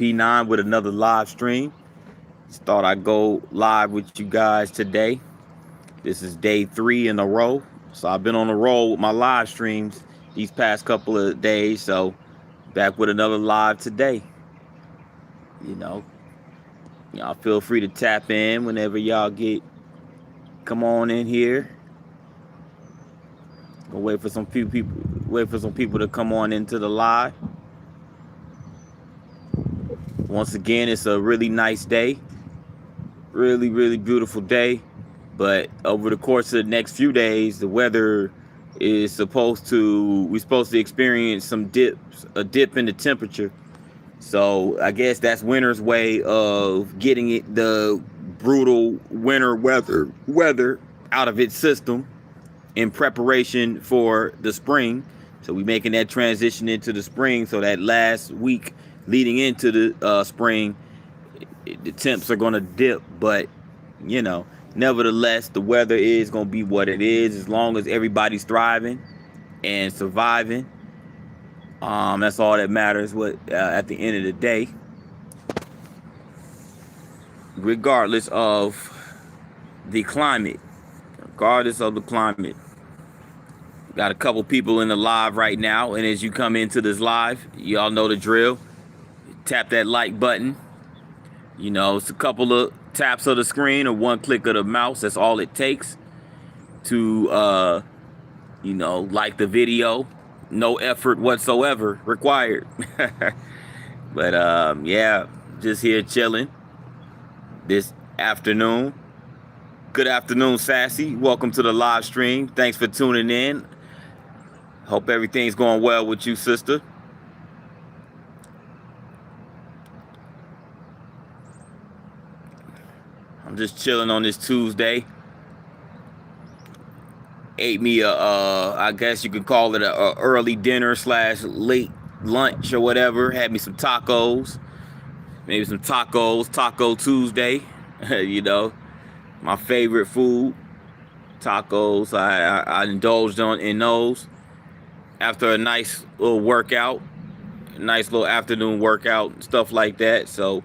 P9 with another live stream. Just thought I'd go live with you guys today. This is day 3 in a row. So I've been on a roll with my live streams these past couple of days. So back with another live today. Y'all feel free to tap in whenever y'all come on in here. Gonna wait for some people to come on into the live. Once again, it's a really nice day. Really, really beautiful day. But over the course of the next few days, the weather is we're supposed to experience a dip in the temperature. So I guess that's winter's way of getting the brutal winter weather out of its system in preparation for the spring. So we're making that transition into the spring. So that last week leading into the spring, the temps are going to dip. But, nevertheless, the weather is going to be what it is as long as everybody's thriving and surviving. That's all that matters at the end of the day. Regardless of the climate. Got a couple people in the live right now. And as you come into this live, y'all know the drill. Tap that like button. It's a couple of taps of the screen or one click of the mouse. That's all it takes to, like the video. No effort whatsoever required. But, just here chilling this afternoon. Good afternoon, Sassy. Welcome to the live stream. Thanks for tuning in. Hope everything's going well with you, sister. I'm just chilling on this Tuesday. Ate me I guess you could call it a early dinner / late lunch or whatever. Had me some tacos. Maybe some tacos. Taco Tuesday. My favorite food. Tacos. I indulged in those after a nice little workout. Nice little afternoon workout. Stuff like that. So,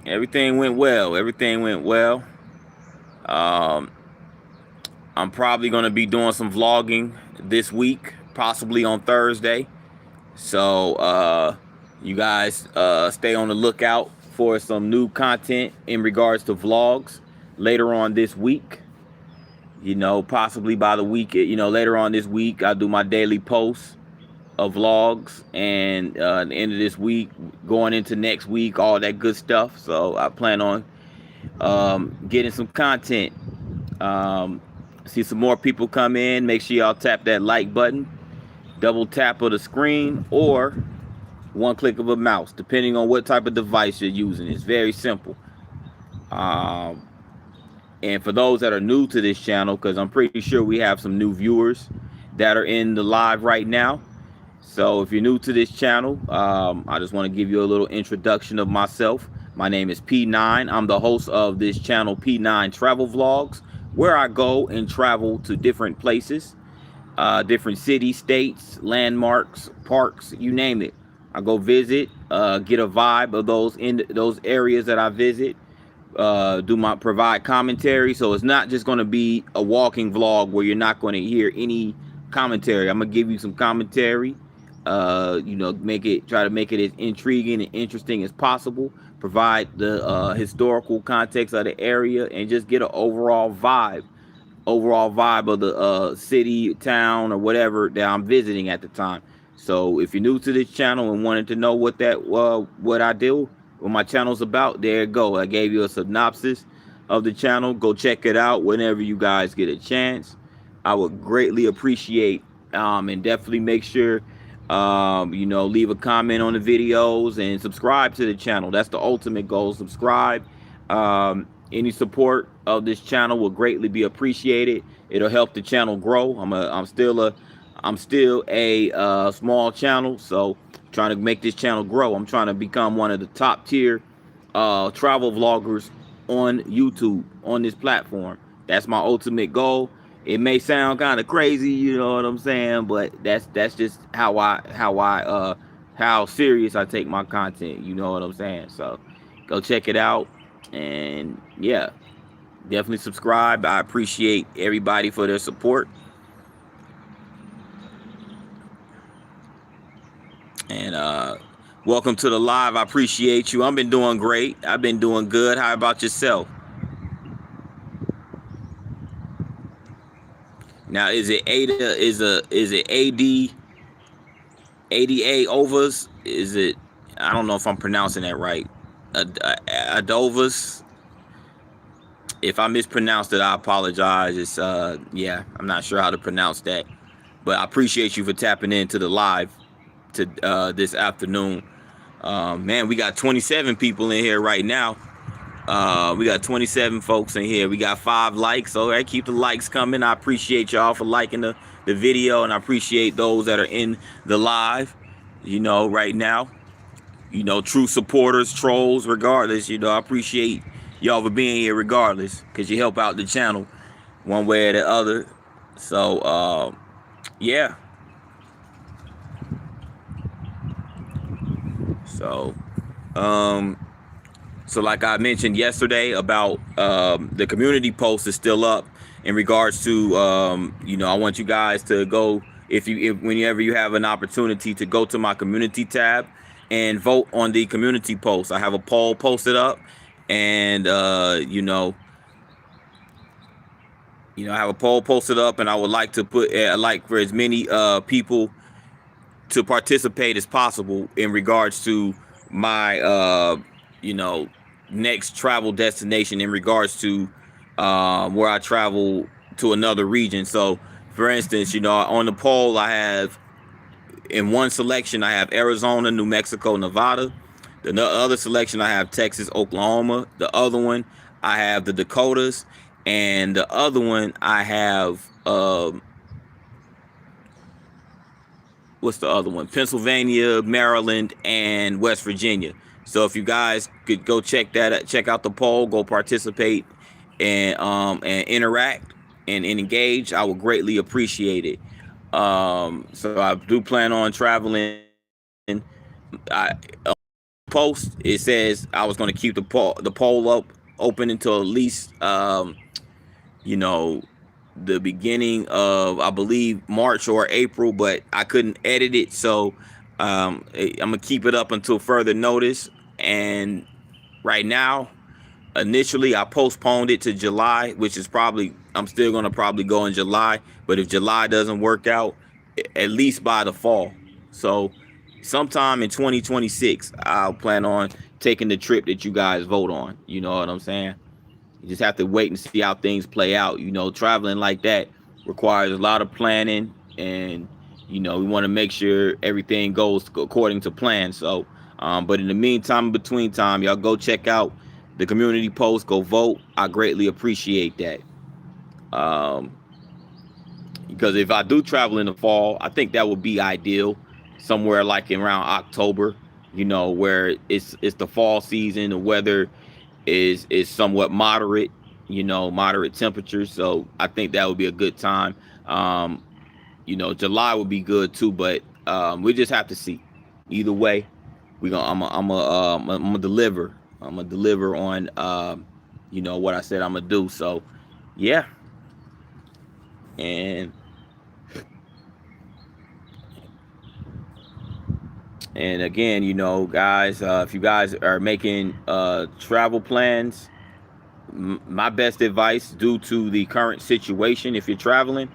everything went well. I'm probably going to be doing some vlogging this week, possibly on Thursday. So you guys stay on the lookout for some new content in regards to vlogs later on this week. Possibly by the week, later on this week, I'll do my daily posts of vlogs, and at the end of this week, going into next week, all that good stuff. So I plan on getting some content. See some more people come in. Make sure y'all tap that like button, double tap of the screen, or one click of a mouse, depending on what type of device you're using. It's very simple. And for those that are new to this channel, because I'm pretty sure we have some new viewers that are in the live right now. So if you're new to this channel, I just want to give you a little introduction of myself. My name is P9. I'm the host of this channel, P9 Travel Vlogs, where I go and travel to different places, different cities, states, landmarks, parks, you name it. I go visit, get a vibe of those areas that I visit, provide commentary. So it's not just going to be a walking vlog where you're not going to hear any commentary. I'm going to give you some commentary, try to make it as intriguing and interesting as possible, provide the historical context of the area, and just get an overall vibe of the city, town, or whatever that I'm visiting at the time. So if you're new to this channel and wanted to know what I do, what my channel's about, there you go. I gave you a synopsis of the channel. Go check it out whenever you guys get a chance. I would greatly appreciate, and definitely make sure, leave a comment on the videos and subscribe to the channel. That's the ultimate goal. Subscribe. Any support of this channel will greatly be appreciated. It'll help the channel grow. I'm still a small channel, so trying to make this channel grow. I'm trying to become one of the top tier travel vloggers on YouTube, on this platform. That's my ultimate goal. It may sound kind of crazy, you know what I'm saying, but that's just how I how serious I take my content. You know what I'm saying? So go check it out. And yeah, definitely subscribe. I appreciate everybody for their support. And welcome to the live. I appreciate you. I've been doing great. I've been doing good. How about yourself? Now, is it Ada? Is it ADA overs? Is it? I don't know if I'm pronouncing that right. Adovas. If I mispronounced it, I apologize. It's yeah, I'm not sure how to pronounce that. But I appreciate you for tapping into the live to this afternoon. Man, we got 27 people in here right now. We got 27 folks in here. We got 5 likes. All right, keep the likes coming. I appreciate y'all for liking the video, and I appreciate those that are in the live, you know, right now. You know, true supporters, trolls, regardless. You know, I appreciate y'all for being here regardless, because you help out the channel one way or the other. So, yeah. So, so like I mentioned yesterday about the community post is still up in regards to you know, I want you guys to go, if whenever you have an opportunity, to go to my community tab and vote on the community post. I have a poll posted up, and I have a poll posted up, and I would like to put like for as many people to participate as possible in regards to my you know, next travel destination, in regards to where I travel to another region. So for instance, you know, on the poll, I have, in one selection, I have Arizona, New Mexico, Nevada. The other selection, I have Texas, Oklahoma. The other one, I have the Dakotas. And the other one, I have what's the other one? Pennsylvania, Maryland, and West Virginia. So if you guys could go check out the poll, go participate, and interact and engage, I would greatly appreciate it. So I do plan on traveling. I post, it says I was going to keep the poll up open until at least you know, the beginning of, I believe, March or April, but I couldn't edit it, so I'm gonna keep it up until further notice. And right now, initially, I postponed it to July, which is probably, I'm still gonna probably go in July, but if July doesn't work out, at least by the fall. So sometime in 2026, I'll plan on taking the trip that you guys vote on. You know what I'm saying? You just have to wait and see how things play out. You know, traveling like that requires a lot of planning, and you know, we want to make sure everything goes according to plan. So, but in the meantime, in between time, y'all go check out the community post, go vote. I greatly appreciate that. Um, because if I do travel in the fall, I think that would be ideal, somewhere like around October. You know, where it's the fall season, the weather is somewhat moderate, you know, moderate temperatures. So I think that would be a good time. Um, you know, July would be good too, but we just have to see. Either way, I'm gonna deliver. I'm gonna deliver on you know, what I said I'm gonna do. So yeah, and again, you know, guys, if you guys are making travel plans, my best advice, due to the current situation, if you're traveling,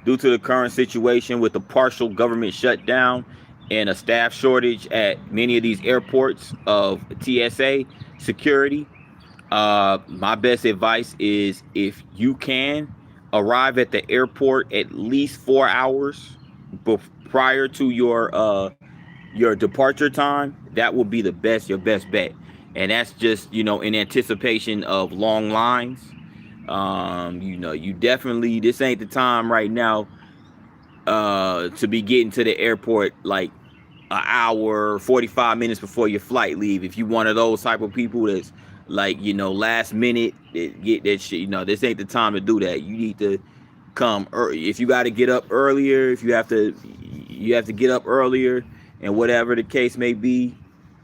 due to the current situation with the partial government shutdown and a staff shortage at many of these airports of TSA security, my best advice is, if you can, arrive at the airport at least 4 hours prior to your departure time. That will be your best bet. And that's just, you know, in anticipation of long lines. You know, you definitely, this ain't the time right now to be getting to the airport like an hour, 45 minutes before your flight leave. If you one of those type of people that's like, you know, last minute, get that shit, you know, this ain't the time to do that. You need to come early. If you got to get up earlier, if you have to get up earlier, and whatever the case may be,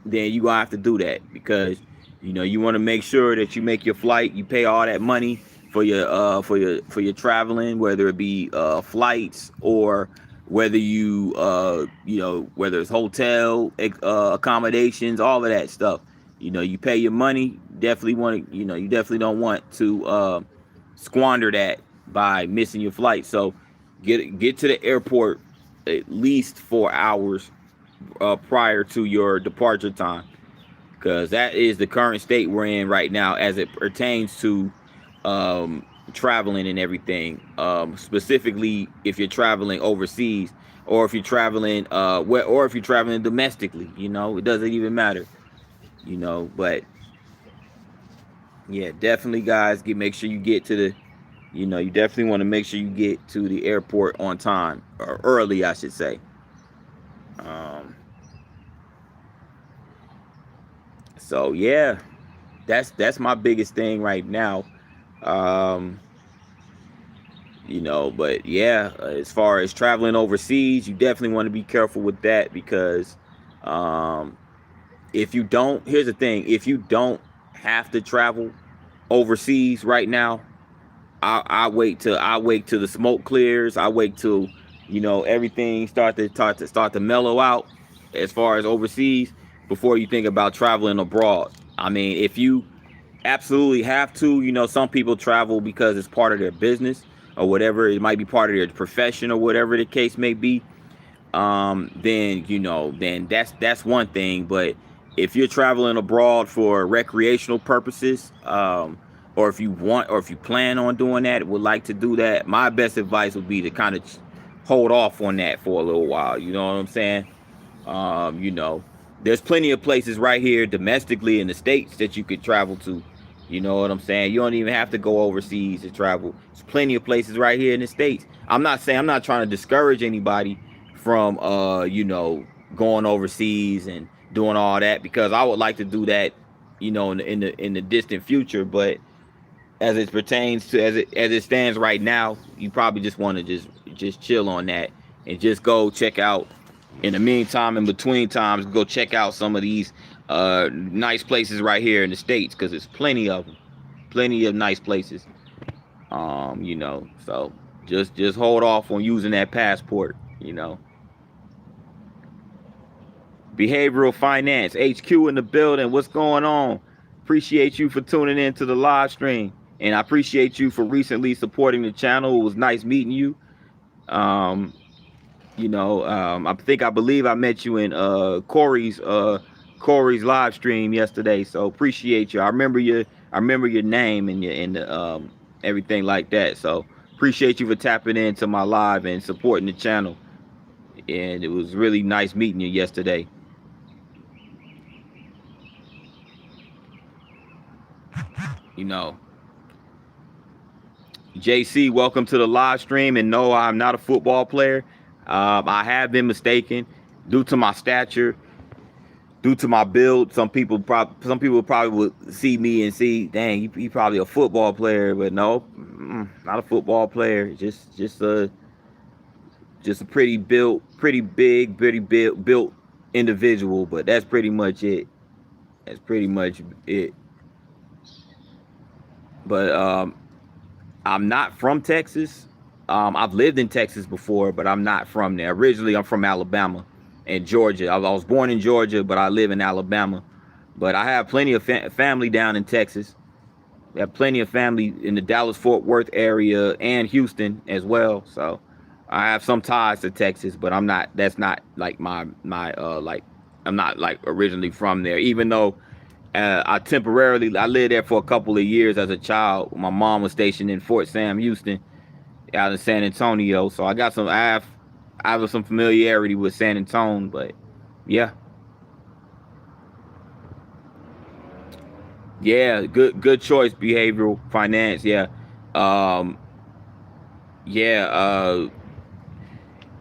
then you're gonna have to do that, because you want to make sure that you make your flight, you pay all that money for your traveling, whether it be flights, or whether whether it's hotel accommodations, all of that stuff. You pay your money. Definitely want to, you definitely don't want to squander that by missing your flight. So get to the airport at least 4 hours prior to your departure time, because that is the current state we're in right now as it pertains to traveling and everything. Specifically, if you're traveling overseas, or if you're traveling or if you're traveling domestically, it doesn't even matter. But yeah, definitely, guys, make sure you get to the you definitely want to make sure you get to the airport on time, or early, I should say. So yeah, that's my biggest thing right now. But yeah, as far as traveling overseas, you definitely want to be careful with that, because if you don't, here's the thing: if you don't have to travel overseas right now, I wait till the smoke clears. I wait till everything start to mellow out as far as overseas, before you think about traveling abroad. I mean, if you absolutely have to, some people travel because it's part of their business or whatever. It might be part of their profession or whatever the case may be. Then that's one thing. But if you're traveling abroad for recreational purposes, or if you plan on doing that, would like to do that, my best advice would be to kind of hold off on that for a little while. You know what I'm saying? There's plenty of places right here domestically in the States that you could travel to. You know what I'm saying? You don't even have to go overseas to travel. There's plenty of places right here in the States. I'm not trying to discourage anybody from going overseas and doing all that, because I would like to do that, in the distant future. But as it pertains to as it stands right now, you probably just want to just chill on that, and just go check out, in the meantime, in between times, go check out some of these nice places right here in the States, because there's plenty of them, plenty of nice places. So just hold off on using that passport. Behavioral Finance HQ in the building. What's going on? Appreciate you for tuning in to the live stream, and I appreciate you for recently supporting the channel. It was nice meeting you. I believe I met you in Corey's live stream yesterday. So appreciate you. I remember your name and the everything like that. So appreciate you for tapping into my live and supporting the channel. And it was really nice meeting you yesterday. JC, welcome to the live stream. And no, I'm not a football player. I have been mistaken due to my stature, due to my build. Some people probably would see me and see, dang, he probably a football player. But no, not a football player. Just a pretty big, built individual. But that's pretty much it. But I'm not from Texas. I've lived in Texas before, but I'm not from there. Originally, I'm from Alabama and Georgia. I was born in Georgia, but I live in Alabama. But I have plenty of family down in Texas. I have plenty of family in the Dallas-Fort Worth area and Houston as well. So I have some ties to Texas, but that's not like my I'm not like originally from there, even though I lived there for a couple of years as a child. My mom was stationed in Fort Sam Houston out in San Antonio. So I have some familiarity with San Antonio, but yeah. Yeah, good choice, Behavioral Finance. Yeah.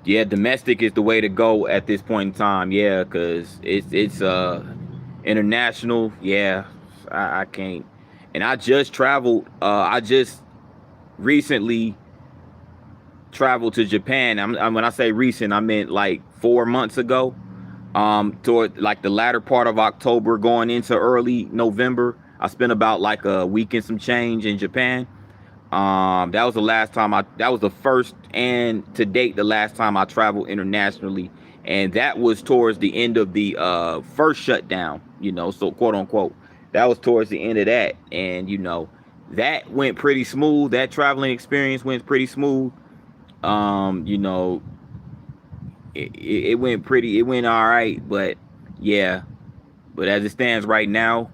Yeah, domestic is the way to go at this point in time. Yeah, because it's international. Yeah, I can't. And I just traveled. I just recently traveled to Japan. When I say recent, I meant like 4 months ago. Toward like the latter part of October going into early November. I spent about like a week and some change in Japan. That was the last time that was the first and to date the last time I traveled internationally. And that was towards the end of the first shutdown, so quote unquote. That was towards the end of that. And, that went pretty smooth. That traveling experience went pretty smooth. You know, it went all right, but yeah. But as it stands right now,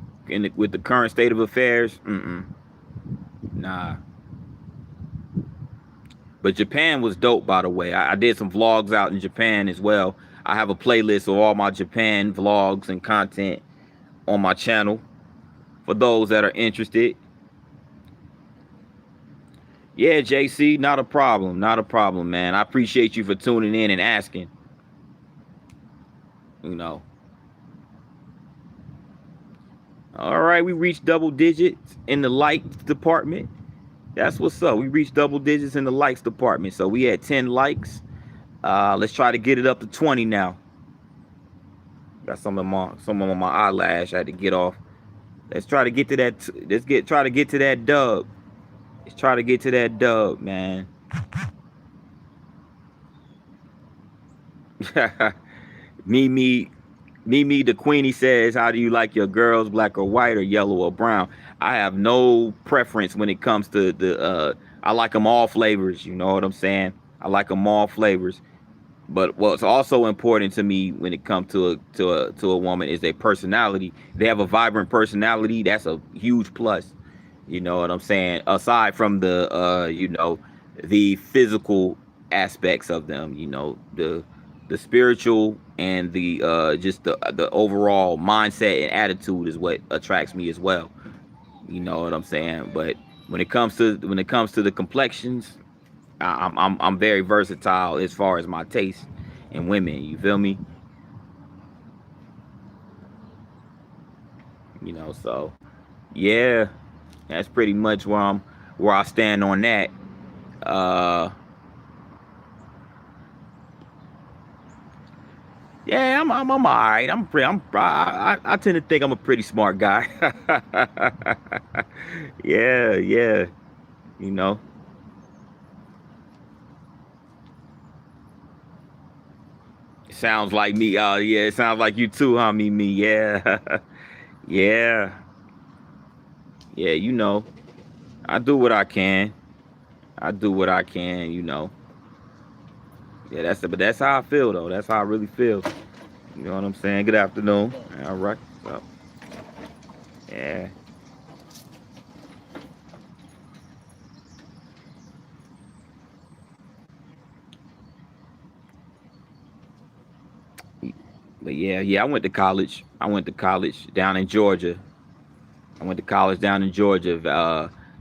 with the current state of affairs, nah. But Japan was dope, by the way. I did some vlogs out in Japan as well. I have a playlist of all my Japan vlogs and content on my channel for those that are interested. Yeah, JC, not a problem. Not a problem, man. I appreciate you for tuning in and asking. All right, we reached double digits in the likes department. That's what's up. We reached double digits in the likes department. So we had 10 likes. Let's try to get it up to 20 now. Got some of my eyelash I had to get off. Let's try to get to that. Try to get to that dub. Let's try to get to that dub, man. Mimi the Queenie says, how do you like your girls, black or white or yellow or brown? I have no preference when it comes to the I like them all flavors, you know what I'm saying? I like them all flavors. But what's also important to me when it comes to a woman is their personality. They have a vibrant personality. That's a huge plus. You know what I'm saying? Aside from the the physical aspects of them, the spiritual and the just the overall mindset and attitude is what attracts me as well. You know what I'm saying? But when it comes to the complexions, I'm very versatile as far as my taste in women. You feel me? So yeah, that's pretty much where I stand on that. Yeah, I'm all right. I tend to think I'm a pretty smart guy. Yeah. You know. Sounds like me. Yeah, it sounds like you too, huh, me. Yeah. Yeah. Yeah, I do what I can. Yeah, but that's how I feel though. That's how I really feel. You know what I'm saying? Good afternoon. All right. So, yeah. But yeah, I went to college. Down in Georgia.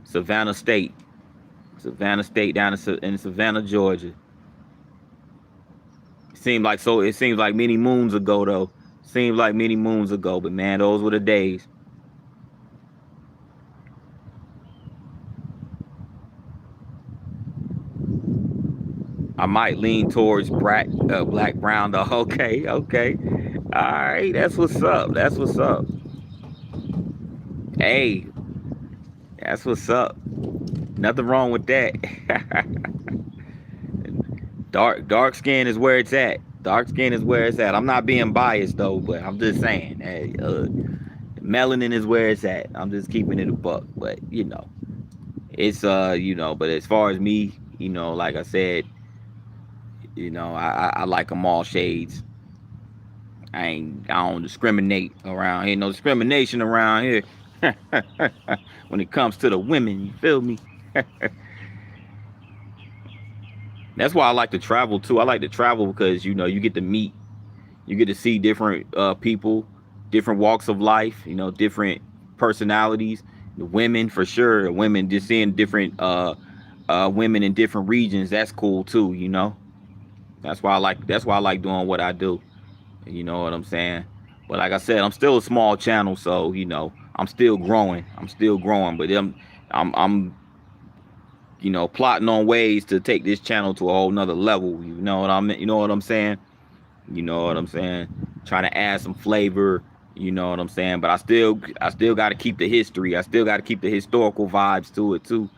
Savannah State. Savannah State down in Savannah, Georgia. It seems like many moons ago though. Seems like many moons ago, but man, those were the days. I might lean towards black brown though. Okay. All right, that's what's up. Hey, that's what's up. Nothing wrong with that. Dark skin is where it's at. I'm not being biased though, but I'm just saying, hey, melanin is where it's at. I'm just keeping it a buck, but it's but as far as me, like I said, I like them all shades. I don't discriminate around here. No discrimination around here. When it comes to the women, you feel me? That's why I like to travel too. I like to travel because you get to see different people, different walks of life, different personalities. The women for sure. Women, just seeing different women in different regions. That's cool too. That's why I like doing what I do. You know what I'm saying? But like I said, I'm still a small channel, so I'm still growing. But I'm plotting on ways to take this channel to a whole nother level. You know what I'm saying? trying to add some flavor. You know what I'm saying? But I still got to keep the history. I still got to keep the historical vibes to it too.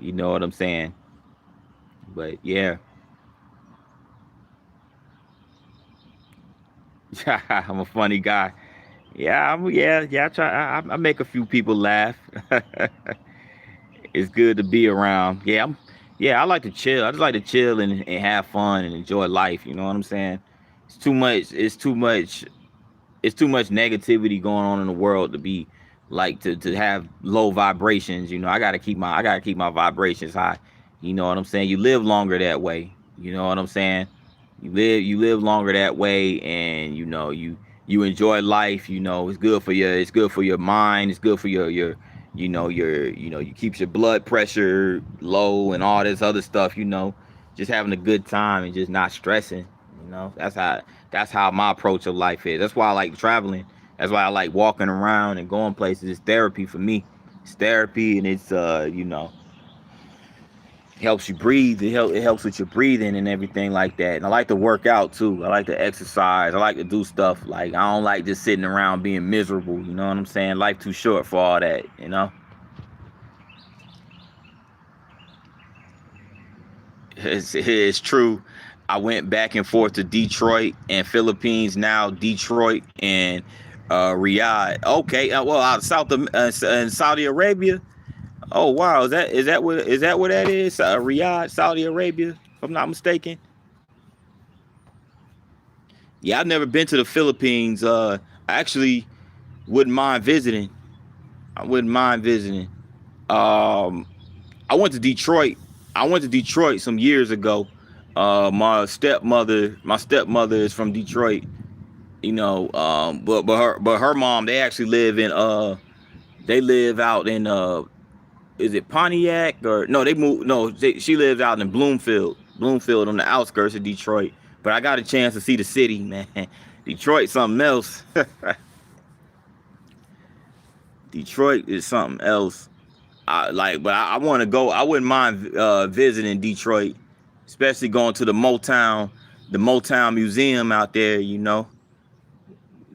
You know what I'm saying? But yeah, I'm a funny guy. Yeah, yeah. I make a few people laugh. It's good to be around. Yeah. I like to chill. I just like to chill and have fun and enjoy life. You know what I'm saying? It's too much. It's too much negativity going on in the world to be like to have low vibrations. You know, I gotta keep my vibrations high. You know what I'm saying? You live longer that way. You know what I'm saying? You live longer that way, and you enjoy life. You know, it's good for your mind. It's good for your you keeps your blood pressure low and all this other stuff. You know, just having a good time and just not stressing. You know, that's how my approach of life is. That's why I like traveling. That's why I like walking around and going places. It's therapy for me. It's therapy, and it's helps you breathe. It helps with your breathing and everything like that. And I like to work out too. I like to exercise. I like to do stuff. Like, I don't like just sitting around being miserable. You know what I'm saying? Life too short for all that. You know. It's true. I went back and forth to Detroit and Philippines, now Detroit and Riyadh. Okay, well, out of in Saudi Arabia. Oh wow, is that what that is? Riyadh, Saudi Arabia, if I'm not mistaken. Yeah, I've never been to the Philippines. I actually wouldn't mind visiting. I wouldn't mind visiting. Um, I went to Detroit. I went to Detroit some years ago. My stepmother is from Detroit. But her mom, they actually they live out in is it Pontiac, or no, they moved, no, she lives out in Bloomfield on the outskirts of Detroit. But I got a chance to see the city, man. Detroit something else. Detroit is something else. But I want to go. I wouldn't mind visiting Detroit, especially going to the Motown Museum out there.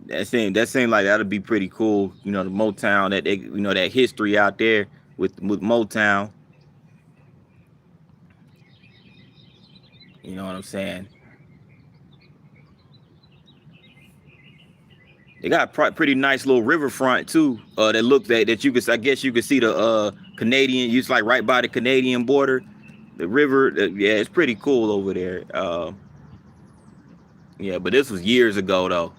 That seemed like that'd be pretty cool. The Motown, that history out there with Motown. You know what I'm saying? They got pretty nice little riverfront too. That you could, I guess you could see the Canadian. It's like right by the Canadian border. The river, yeah, it's pretty cool over there. Yeah, but this was years ago though.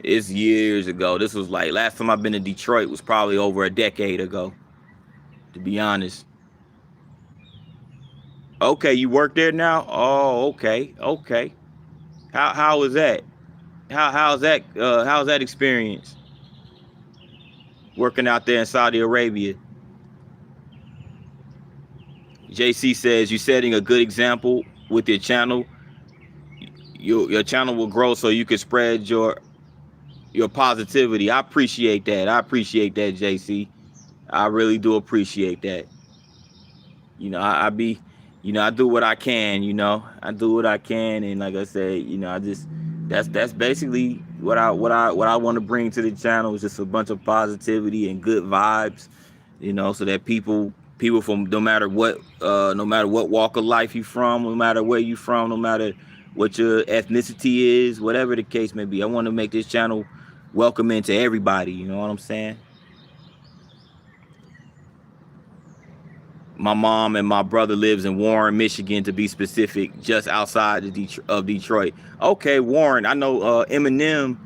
It's years ago. This was like last time I've been to Detroit was probably over a decade ago, to be honest. Okay, you work there now? Oh, okay, okay. How was that? How's that experience working out there in Saudi Arabia? JC says you're setting a good example with your channel. Your channel will grow so you can spread your positivity. I appreciate that. I appreciate that, JC. I really do appreciate that. I be, I do what I can. I do what I can, and like I said, I just that's basically what I want to bring to the channel is just a bunch of positivity and good vibes. So that people from no matter what walk of life you from, no matter where you from, no matter what your ethnicity is, whatever the case may be, I want to make this channel welcoming to everybody. You know what I'm saying? My mom and my brother lives in Warren, Michigan, to be specific, just outside of Detroit. Okay, Warren. I know Eminem.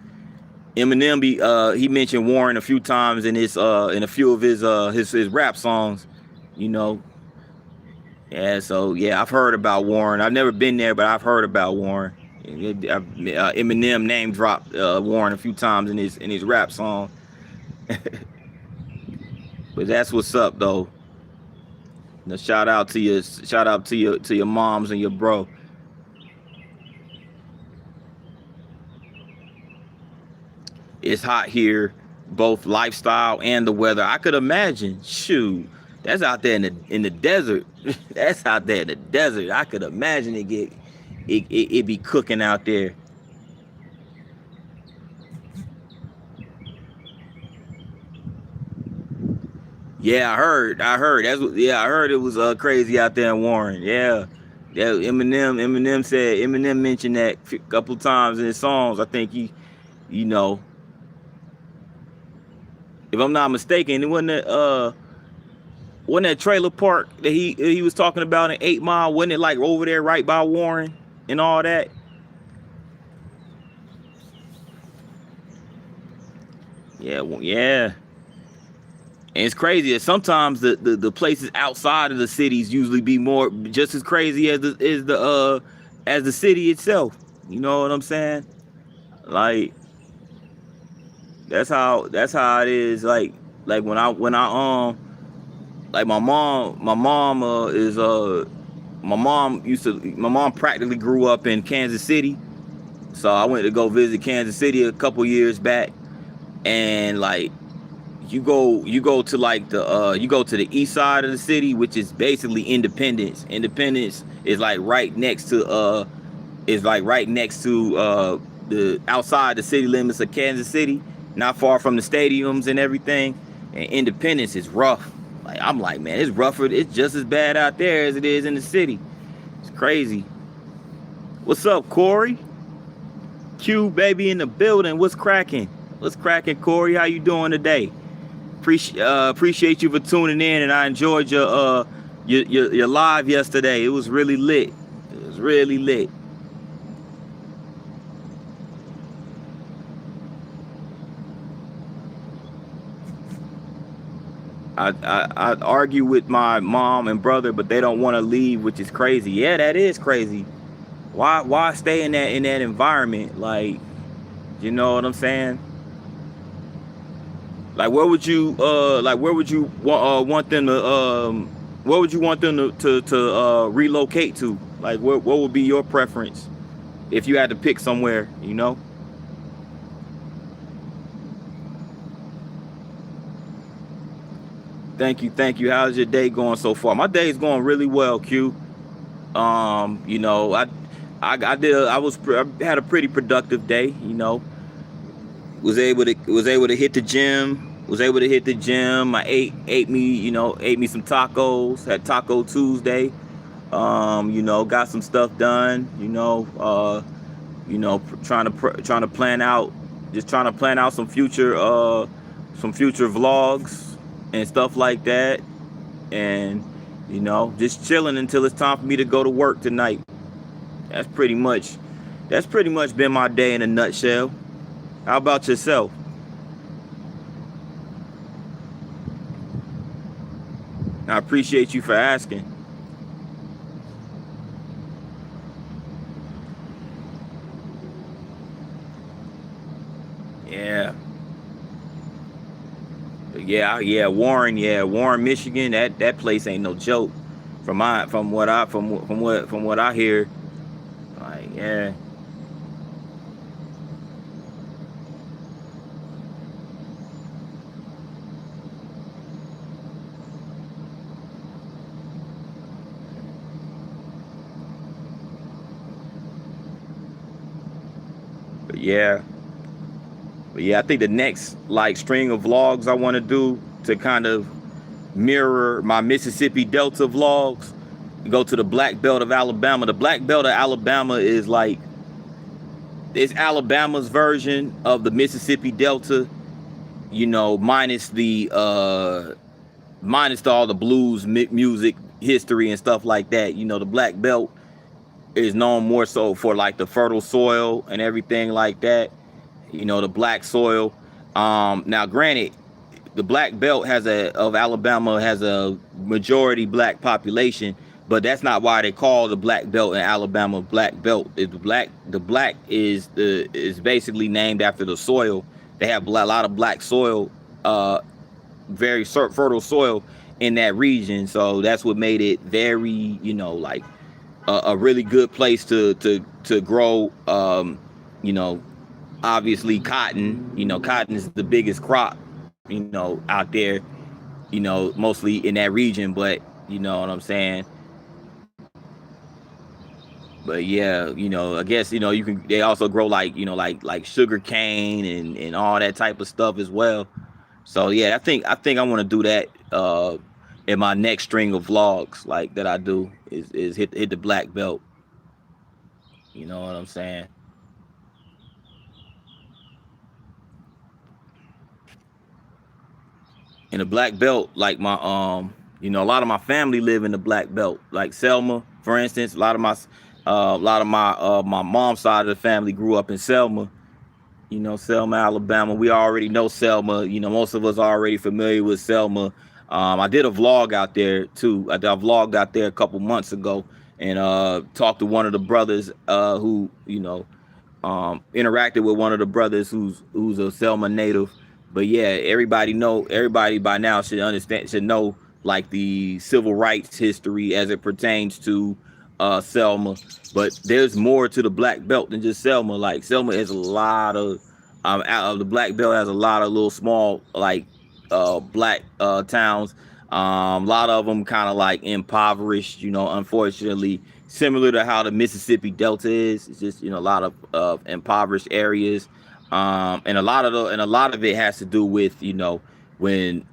He mentioned Warren a few times in a few of his rap songs. You know, yeah. So yeah, I've heard about Warren. I've never been there, but I've heard about Warren. Eminem name dropped Warren a few times in his rap song. But that's what's up though. Shout out to your moms and your bro. It's hot here, both lifestyle and the weather. I could imagine. Shoot, that's out there in the desert. That's out there in the desert. I could imagine it be cooking out there. Yeah, I heard. I heard it was crazy out there in Warren. Yeah. Yeah, Eminem mentioned that a couple times in his songs. I think you know, if I'm not mistaken, it wasn't that trailer park that he was talking about in 8 Mile, wasn't it like over there right by Warren and all that? Yeah, well, yeah. And it's crazy that sometimes the places outside of the cities usually be more just as crazy as the city itself. You know what I'm saying? Like that's how it is. Like when I like my mom practically grew up in Kansas City. So I went to go visit Kansas City a couple years back, and like you go to like you go to the east side of the city, which is basically Independence. Independence is like right next to the outside the city limits of Kansas City, not far from the stadiums and everything. And Independence is rough. Like I'm like, man, it's rougher. It's just as bad out there as it is in the city. It's crazy. What's up, Corey? Q baby in the building. What's cracking? What's cracking, Corey? How you doing today? Appreciate you for tuning in, and I enjoyed your live yesterday. It was really lit. It was really lit. I argue with my mom and brother, but they don't want to leave, which is crazy. Yeah, that is crazy. Why stay in that environment? Like, you know what I'm saying? Like, where would you want them to where would you want them to relocate to? Like, what would be your preference if you had to pick somewhere? You know? Thank you. How's your day going so far? My day is going really well, Q. You know, I had a pretty productive day. You know, was able to hit the gym. Was able to hit the gym. I ate me some tacos. Had Taco Tuesday. You know, got some stuff done. You know, trying to plan out, just trying to plan out some future vlogs and stuff like that. And you know, just chilling until it's time for me to go to work tonight. That's pretty much that's pretty much been my day in a nutshell. How about yourself? I appreciate you for asking. Yeah. Warren, Michigan. That place ain't no joke. From what I hear, like yeah, but yeah, I think the next like string of vlogs I want to do to kind of mirror my Mississippi Delta vlogs, go to the Black Belt of Alabama. The Black Belt of Alabama is like it's Alabama's version of the Mississippi Delta, you know, minus all the blues music history and stuff like that. You know, the Black Belt is known more so for like the fertile soil and everything like that. You know, the black soil. Now, granted, the Black Belt of Alabama has a majority black population, but that's not why they call the Black Belt in Alabama Black Belt. The black is basically named after the soil. They have a lot of black soil, very fertile soil in that region. So that's what made it very, you know, like a really good place to grow. You know, obviously cotton. You know, cotton is the biggest crop, you know, out there. You know, mostly in that region, but you know what I'm saying. But yeah, you know, I guess you know you can. They also grow like you know like sugar cane and all that type of stuff as well. So yeah, I think I want to do that in my next string of vlogs like that I do is hit the black belt. You know what I'm saying? In the black belt, like my you know, a lot of my family live in the black belt. Like Selma, for instance, a lot of my mom's side of the family grew up in Selma. You know, Selma, Alabama. We already know Selma. You know, most of us are already familiar with Selma. I did a vlog out there too. I vlogged out there a couple months ago and talked to one of the brothers who, you know, interacted with one of the brothers who's a Selma native. But yeah, everybody by now should know like the civil rights history as it pertains to Selma. But there's more to the black belt than just Selma. Like Selma has a lot of out of the black belt has a lot of little small like black towns. A lot of them kind of like impoverished, you know, unfortunately, similar to how the Mississippi Delta is. It's just, you know, a lot of impoverished areas. And a lot of it has to do with, you know, when,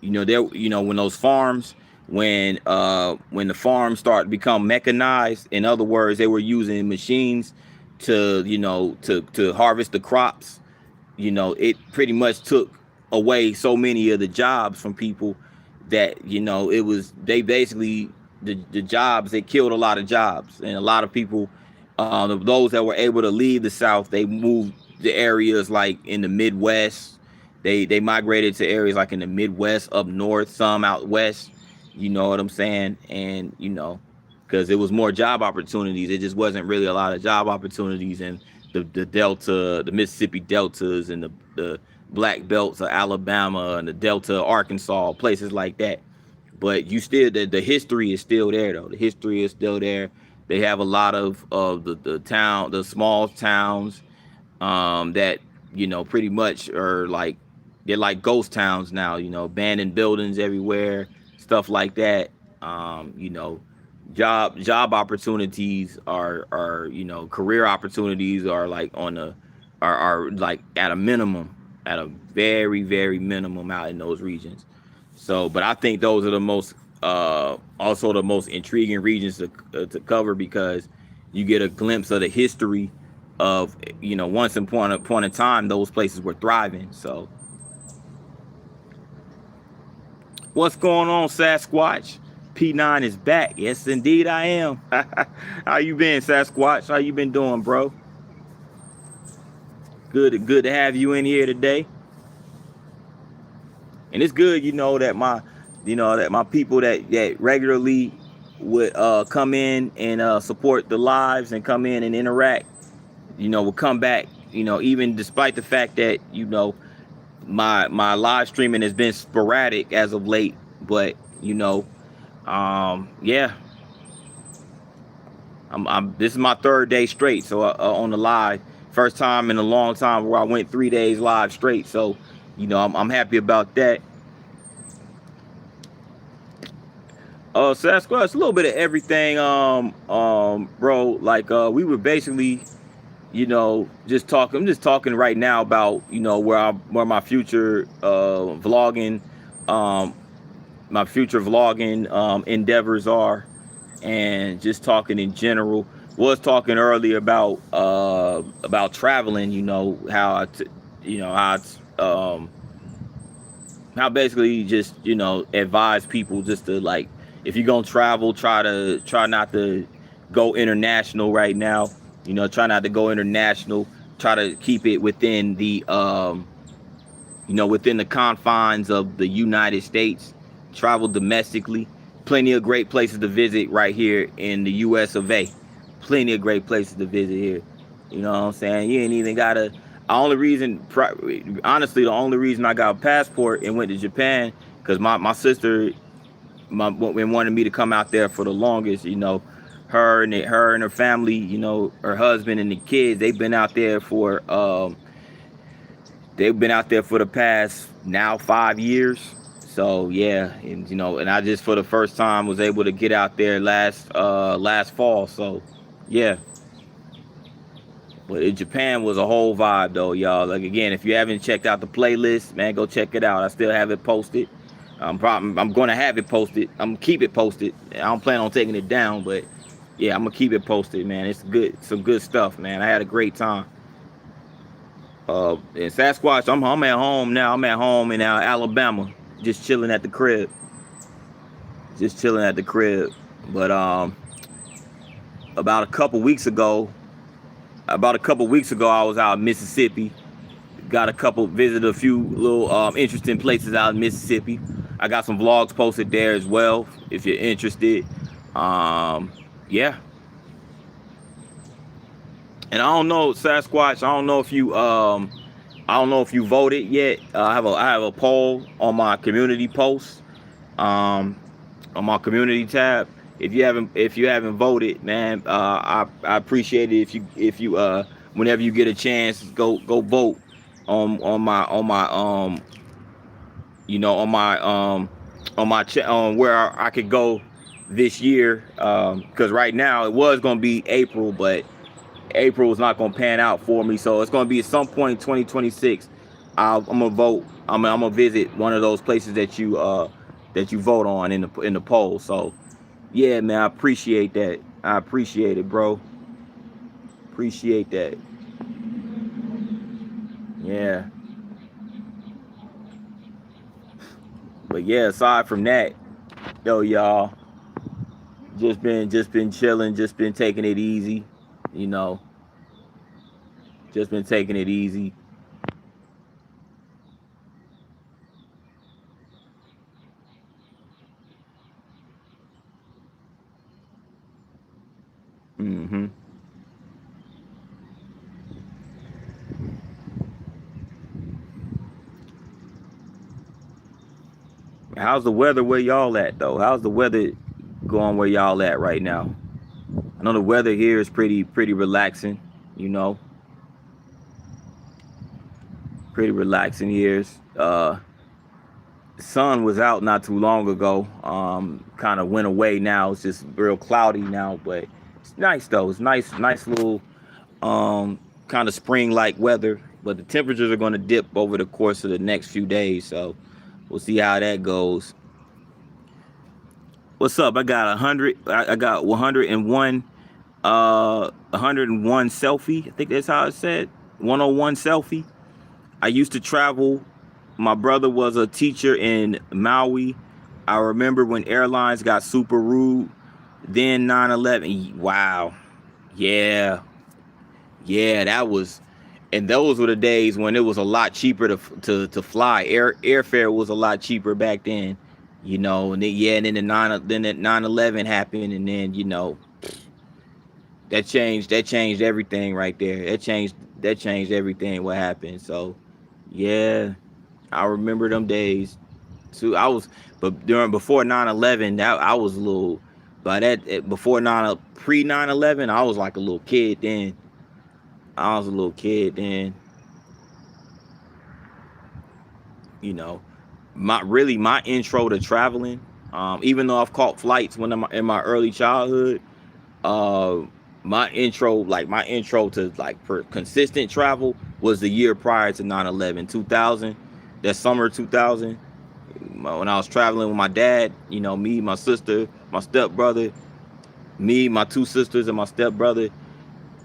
you know, when those farms, when the farms start to become mechanized, in other words, they were using machines to, you know, to harvest the crops. You know, it pretty much took away so many of the jobs from people that, you know, they basically, the jobs, they killed a lot of jobs, and a lot of people, those that were able to leave the South, they moved to areas like in the Midwest. They migrated to areas like in the Midwest, up north, some out west. You know what I'm saying? And, you know, because it was more job opportunities. It just wasn't really a lot of job opportunities in the Delta, the Mississippi Deltas, and the black belts of Alabama and the Delta of Arkansas, places like that. But you still, the history is still there though. The history is still there. They have a lot of the small towns that, you know, pretty much are like, they're like ghost towns now, you know, abandoned buildings everywhere, stuff like that. You know, job opportunities are, you know, career opportunities are like are like at a minimum, at a very, very minimum out in those regions. So, but I think those are the most also the most intriguing regions to cover, because you get a glimpse of the history of, you know, once upon a point in time, those places were thriving. So what's going on, Sasquatch? P9 is back. Yes, indeed, I am. How you been, Sasquatch? How you been doing, bro? Good to have you in here today. And it's good, you know, that my people that regularly would come in and support the lives and come in and interact, you know, will come back, you know, even despite the fact that, you know, my live streaming has been sporadic as of late. But, you know, yeah, this is my third day straight, so on the live, first time in a long time where I went 3 days live straight. So, you know, I'm happy about that. Sasquatch, a little bit of everything, bro. Like, we were basically, you know, just talking. I'm just talking right now about, you know, where my future vlogging, endeavors are, and just talking in general. Was talking earlier about traveling. You know how how basically just, you know, advise people just to, like, if you're gonna travel, try not to go international right now. You know, try not to go international. Try to keep it within the you know, within the confines of the United States. Travel domestically. Plenty of great places to visit right here in the US of A. Plenty of great places to visit here. You know what I'm saying? You ain't even gotta. Honestly, the only reason I got a passport and went to Japan, because my sister wanted me to come out there for the longest. You know, her and her family, you know, her husband and the kids, they've been out there for the past now 5 years. So yeah, and, you know, and I just for the first time was able to get out there last fall. So yeah. But Japan was a whole vibe though, y'all. Like, again, if you haven't checked out the playlist, man, go check it out. I still have it posted. I'm going to have it posted. I'm gonna keep it posted. I don't plan on taking it down, but yeah, I'm gonna keep it posted, man. It's good, some good stuff, man. I had a great time. In Sasquatch, I'm at home now. I'm at home in Alabama, just chilling at the crib. Just chilling at the crib. But about a couple weeks ago, I was out in Mississippi. Got visited a few little interesting places out in Mississippi. I got some vlogs posted there as well, if you're interested. Yeah. And I don't know, Sasquatch, I don't know if you voted yet. I have a poll on my community post, on my community tab. If you haven't voted, man, I appreciate it if you whenever you get a chance, go vote on my on where I could go this year, because right now it was gonna be April, but April is not gonna pan out for me, so it's gonna be at some point in 2026. I'm gonna vote. I'm gonna visit one of those places that you vote on in the poll. So yeah, man, I appreciate that. I appreciate it, bro. Appreciate that. Yeah. But yeah, aside from that, yo, y'all, just been chilling, just been taking it easy, you know. Just been taking it easy. Mm-hmm. How's the weather where y'all at though? How's the weather going where y'all at right now? I know the weather here is pretty relaxing, you know. Pretty relaxing years. The sun was out not too long ago. Kind of went away now. It's just real cloudy now, but it's nice though. It's nice little kind of spring-like weather. But the temperatures are going to dip over the course of the next few days, so we'll see how that goes. What's up? I got 100. I got 101. 101 selfie. I think that's how it said. 101 selfie. I used to travel. My brother was a teacher in Maui. I remember when airlines got super rude. Then 9/11. Wow. Yeah. Yeah, that was, and those were the days when it was a lot cheaper to fly. Airfare was a lot cheaper back then, you know. And then, yeah, and then that 9/11 happened, and then that changed everything right there. That changed everything what happened. So yeah, I remember them days too. But before 9/11, I was a little, by that before pre 9/11, I was like a little kid then. I was a little kid then. You know, my intro to traveling, even though I've caught flights when I'm in my early childhood, my intro to like for consistent travel was the year prior to 9/11, 2000, that summer 2000, when I was traveling with my dad, you know, me, my sister, my stepbrother, me, my two sisters, and my stepbrother.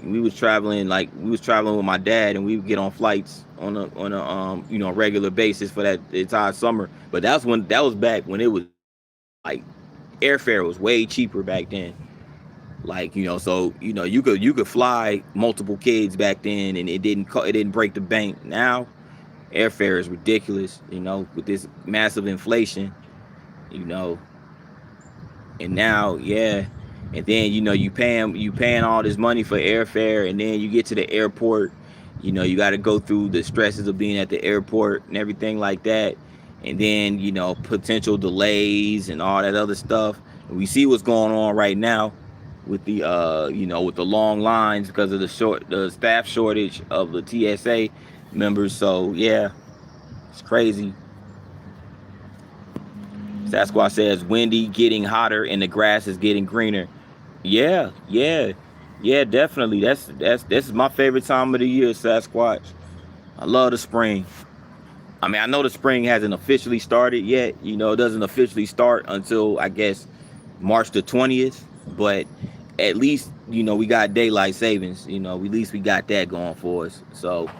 We was traveling with my dad, and we would get on flights on a regular basis for that entire summer. But that was back when it was like airfare was way cheaper back then. Like, you know, so you could fly multiple kids back then, and it didn't break the bank. Now airfare is ridiculous, you know, with this massive inflation, you know. And now, yeah, and then you paying all this money for airfare, and then you get to the airport, you got to go through the stresses of being at the airport and everything like that, and then potential delays and all that other stuff. And we see what's going on right now with the with the long lines because of the staff shortage of the TSA members. So yeah, it's crazy. Sasquatch says windy, getting hotter, and the grass is getting greener. Yeah, definitely. This is my favorite time of the year, Sasquatch. I love the spring. I mean, I know the spring hasn't officially started yet. You know, it doesn't officially start until I guess March the 20th. But at least, you know, we got daylight savings. You know, at least we got that going for us. So,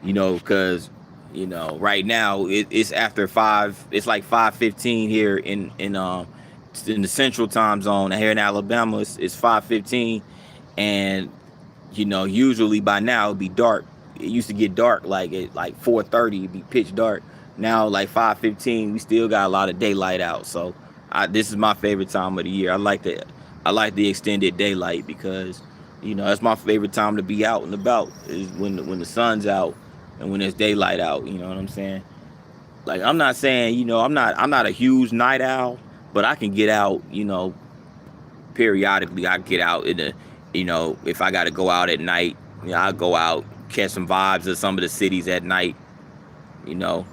you know, because you know, right now it's after five. It's like 5:15 here in the Central Time Zone. Here in Alabama, it's 5:15, and you know, usually by now it'd be dark. It used to get dark like at like 4:30, it'd be pitch dark. Now like 5:15, we still got a lot of daylight out. So this is my favorite time of the year. I like the extended daylight because you know that's my favorite time to be out and about is when the sun's out and when there's daylight out. You know what I'm saying? Like I'm not saying I'm not a huge night owl, but I can get out. You know, periodically I get out in the, you know, if I got to go out at night, you know, I'll go out, catch some vibes of some of the cities at night, you know.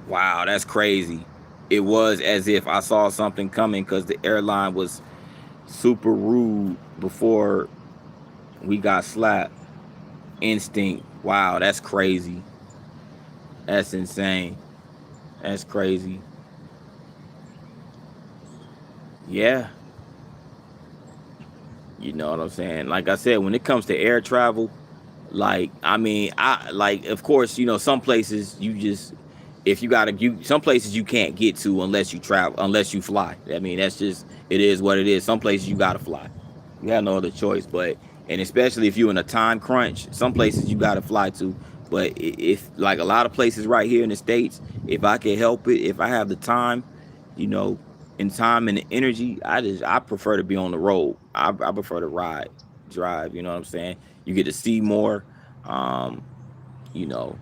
Wow, that's crazy. It was as if I saw something coming because the airline was super rude before we got slapped. Instinct. Wow, that's crazy. That's insane. That's crazy. Yeah, you know what I'm saying? Like I said, when it comes to air travel, like I mean, I like of course, you know, some places you just if you gotta you some places you can't get to unless you travel unless you fly. I mean, that's just it is what it is. Some places you gotta fly. You have no other choice. But and especially if you're in a time crunch, some places you gotta fly to. But if like a lot of places right here in the States, if I can help it, if I have the time, you know, and time and the energy, I prefer to be on the road. I prefer to drive. You know what I'm saying? You get to see more. Um, you know,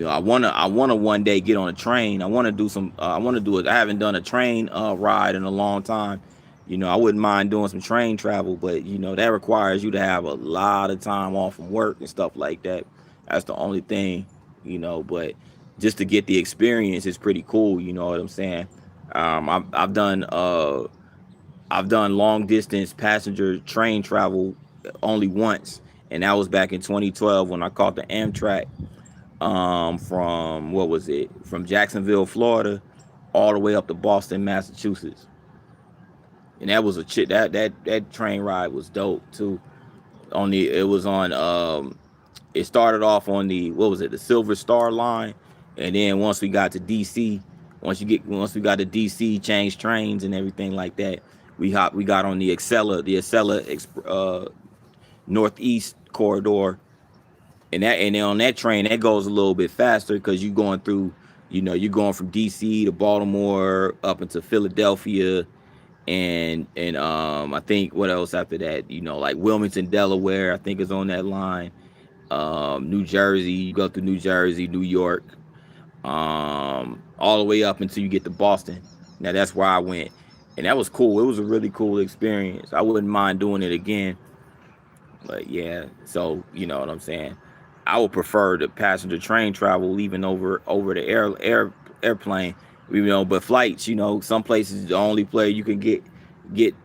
I wanna one day get on a train. I want to do some. I want to do it. I haven't done a train ride in a long time. You know, I wouldn't mind doing some train travel, but you know that requires you to have a lot of time off from work and stuff like that. That's the only thing, you know. But just to get the experience is pretty cool. You know what I'm saying? I've done long distance passenger train travel only once, and that was back in 2012 when I caught the Amtrak from what was it from Jacksonville, Florida, all the way up to Boston, Massachusetts, and that was a chit that train ride was dope too. On the it was on it started off on the what was it the Silver Star line, and then once we got to DC, once we got to DC, changed trains and everything like that. We got on the Acela Northeast corridor, and then on that train that goes a little bit faster because you're going through, you know, you're going from DC to Baltimore up into Philadelphia, and I think what else after that, you know, like Wilmington, Delaware, I think is on that line. New Jersey, you go through New Jersey, New York, all the way up until you get to Boston. Now that's where I went, and that was cool. It was a really cool experience. I wouldn't mind doing it again. But yeah, so you know what I'm saying. I would prefer the passenger train travel even over the airplane. You know, but flights, you know, some places the only play you can get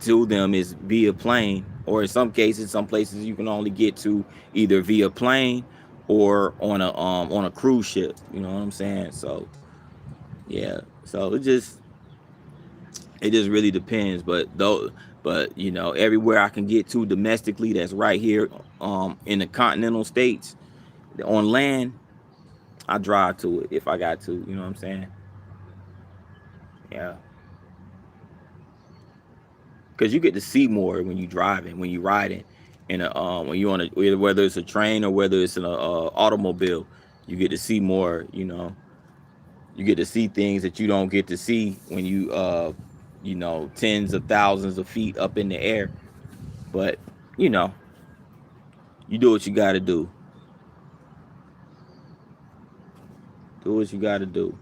to them is via plane, or in some cases, some places you can only get to either via plane or on a cruise ship. You know what I'm saying? So yeah, so it just really depends. But you know, everywhere I can get to domestically, that's right here, in the continental states, on land, I drive to it if I got to. You know what I'm saying? Yeah, because you get to see more when you driving, when you riding, in a when you on a whether it's a train or whether it's in a automobile, you get to see more. You know, you get to see things that you don't get to see when you know, tens of thousands of feet up in the air. But you know, you do what you got to do. Do what you got to do.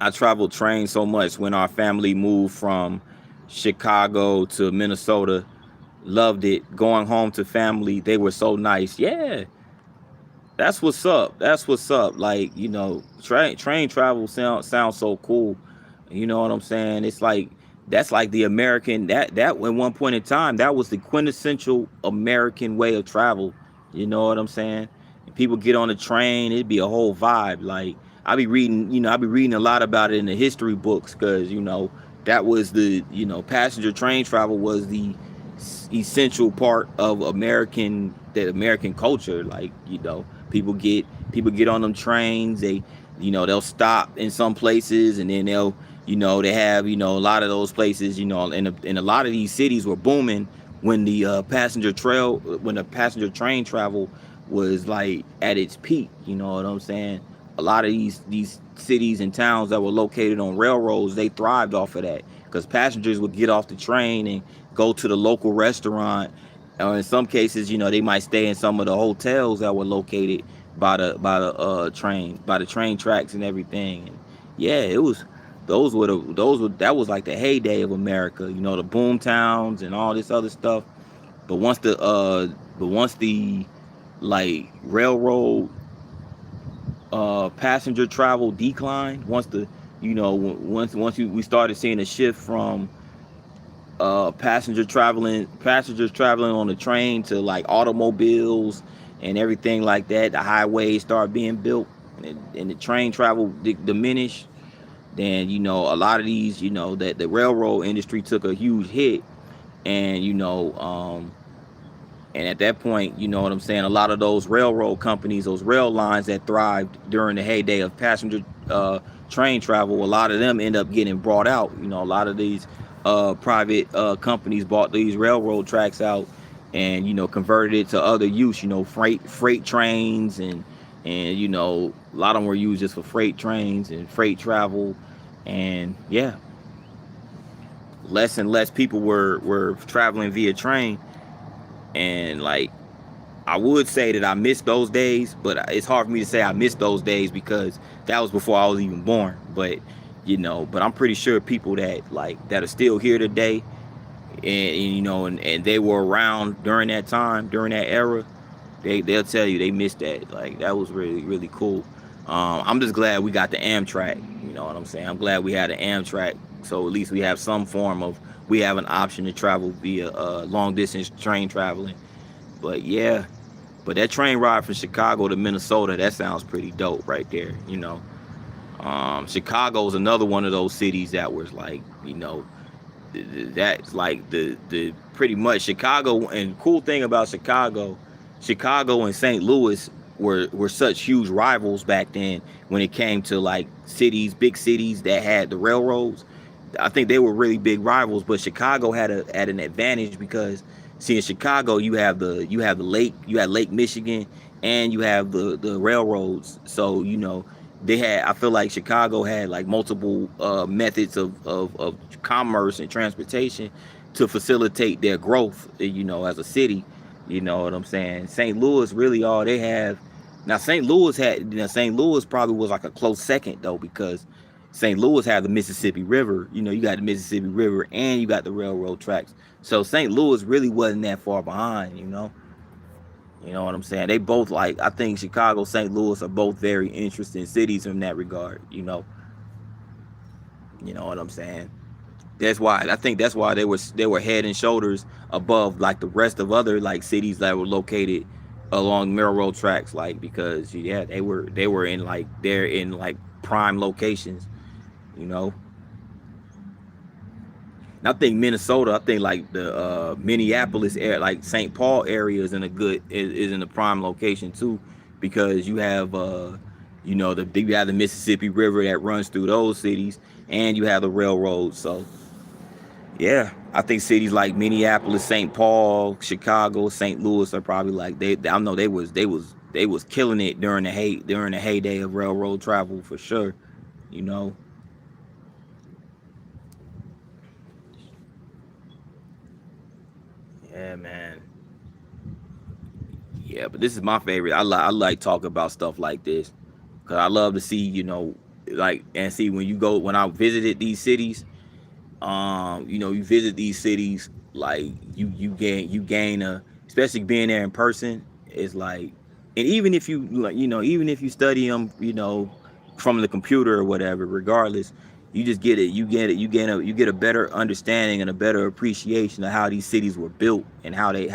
I traveled train so much when our family moved from Chicago to Minnesota. Loved it. Going home to family, they were so nice. Yeah, That's what's up. That's what's up. Like, train travel sounds so cool. You know what I'm saying? It's like that's like the American that at one point in time that was the quintessential American way of travel. You know what I'm saying? And people get on the train, it'd be a whole vibe. Like I be reading a lot about it in the history books because that was passenger train travel was the essential part of American culture. Like people get on them trains. They'll stop in some places, and then they have a lot of those places. And a lot of these cities were booming when the passenger train travel was like at its peak. You know what I'm saying? A lot of these cities and towns that were located on railroads, they thrived off of that because passengers would get off the train and go to the local restaurant, or in some cases, they might stay in some of the hotels that were located by the train tracks and everything. And yeah, it was those were that was like the heyday of America. The boom towns and all this other stuff. But once the like railroad passenger travel declined, once the you know once we started seeing a shift from passengers traveling on the train to like automobiles and everything like that. The highways start being built, and the train travel diminished. Then a lot of these, that the railroad industry took a huge hit. And at that point, you know what I'm saying, a lot of those railroad companies, those rail lines that thrived during the heyday of passenger train travel, a lot of them end up getting brought out. A lot of these private companies bought these railroad tracks out and converted it to other use. Freight trains, and a lot of them were used just for freight trains and freight travel. And yeah, less and less people were traveling via train. And like, I would say that I miss those days, but it's hard for me to say I miss those days because that was before I was even born. But I'm pretty sure people that are still here today, and they were around during that time, during that era, they'll tell you they missed that. Like, that was really really cool. I'm just glad we got the Amtrak. You know what I'm saying? I'm glad we had the Amtrak, so at least we have an option to travel via long distance train traveling. But yeah, but that train ride from Chicago to Minnesota, that sounds pretty dope right there. Chicago is another one of those cities that was like, that's like the pretty much Chicago. And cool thing about Chicago and St. Louis were such huge rivals back then when it came to like big cities that had the railroads. I think they were really big rivals, but Chicago had an advantage because see, in Chicago you have the lake, you had Lake Michigan, and you have the railroads. So I feel like Chicago had like multiple methods of commerce and transportation to facilitate their growth. As a city, you know what I'm saying. St. Louis really all they have now. St. Louis probably was like a close second though because St. Louis had the Mississippi River. You got the Mississippi River and you got the railroad tracks. So St. Louis really wasn't that far behind. You know what I'm saying? They both like I think Chicago, St. Louis are both very interesting cities in that regard. You know what I'm saying? That's why they were head and shoulders above like the rest of other like cities that were located along railroad tracks, like because yeah, they were in like they're in like prime locations, you know. And I think Minnesota, I think like the Minneapolis area, like St. Paul area is in a prime location too, because you have the Mississippi River that runs through those cities, and you have the railroads. So yeah, I think cities like Minneapolis, St. Paul, Chicago, St. Louis are probably like I know they was killing it during the heyday of railroad travel for sure. You know, yeah, man. Yeah, but this is my favorite. I like talking about stuff like this because I love to see like and see when I visited these cities. You visit these cities like you gain a especially being there in person. It's like And even if you like, even if you study them, from the computer or whatever, regardless, you just get it. You get a better understanding and a better appreciation of how these cities were built and how they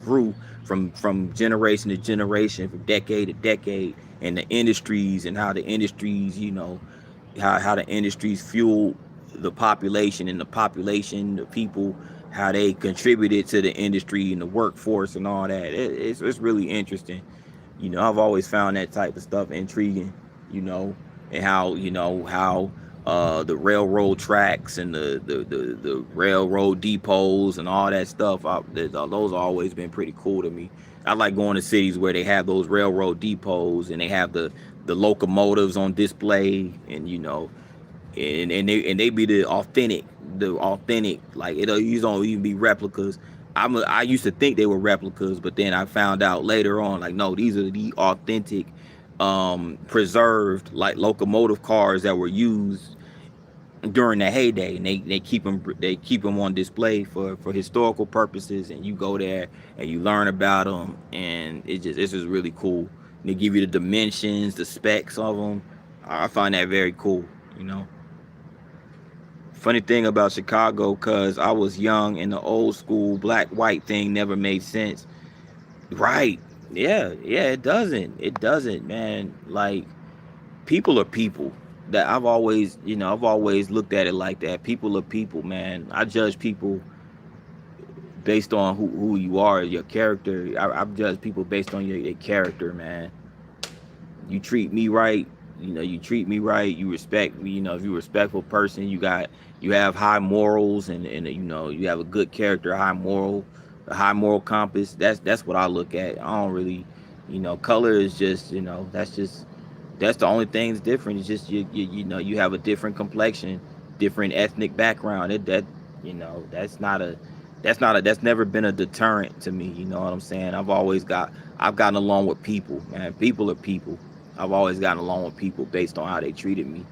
grew from generation to generation, from decade to decade, and the industries and how the industries, how the industries fuel the population, and the population, the people, how they contributed to the industry and the workforce and all that. It's really interesting. I've always found that type of stuff intriguing. You know, and how the railroad tracks and the railroad depots and all that stuff. Those have always been pretty cool to me. I like going to cities where they have those railroad depots and they have the locomotives on display, and they be the authentic, like these don't even be replicas. I used to think they were replicas, but then I found out later on, like, no, these are the authentic, preserved, like, locomotive cars that were used during the heyday, and they keep them on display for historical purposes, and you go there and you learn about them, and it's just really cool. And they give you the dimensions, the specs of them. I find that very cool. you know Funny thing about Chicago, cause I was young and the old school black white thing never made sense. Right. Yeah, yeah, it doesn't, man. Like, people are people. That I've always looked at it like that. People are people, man. I judge people based on who you are, your character. I judge people based on your character, man. You treat me right, you treat me right, you respect me, if you're a respectful person, you have high morals, and you have a good character, a high moral compass. That's what I look at. I don't really, color is just, that's the only thing that's different. It's just you have a different complexion, different ethnic background. That's never been a deterrent to me. You know what I'm saying? I've gotten along with people, man. People are people. I've always gotten along with people based on how they treated me.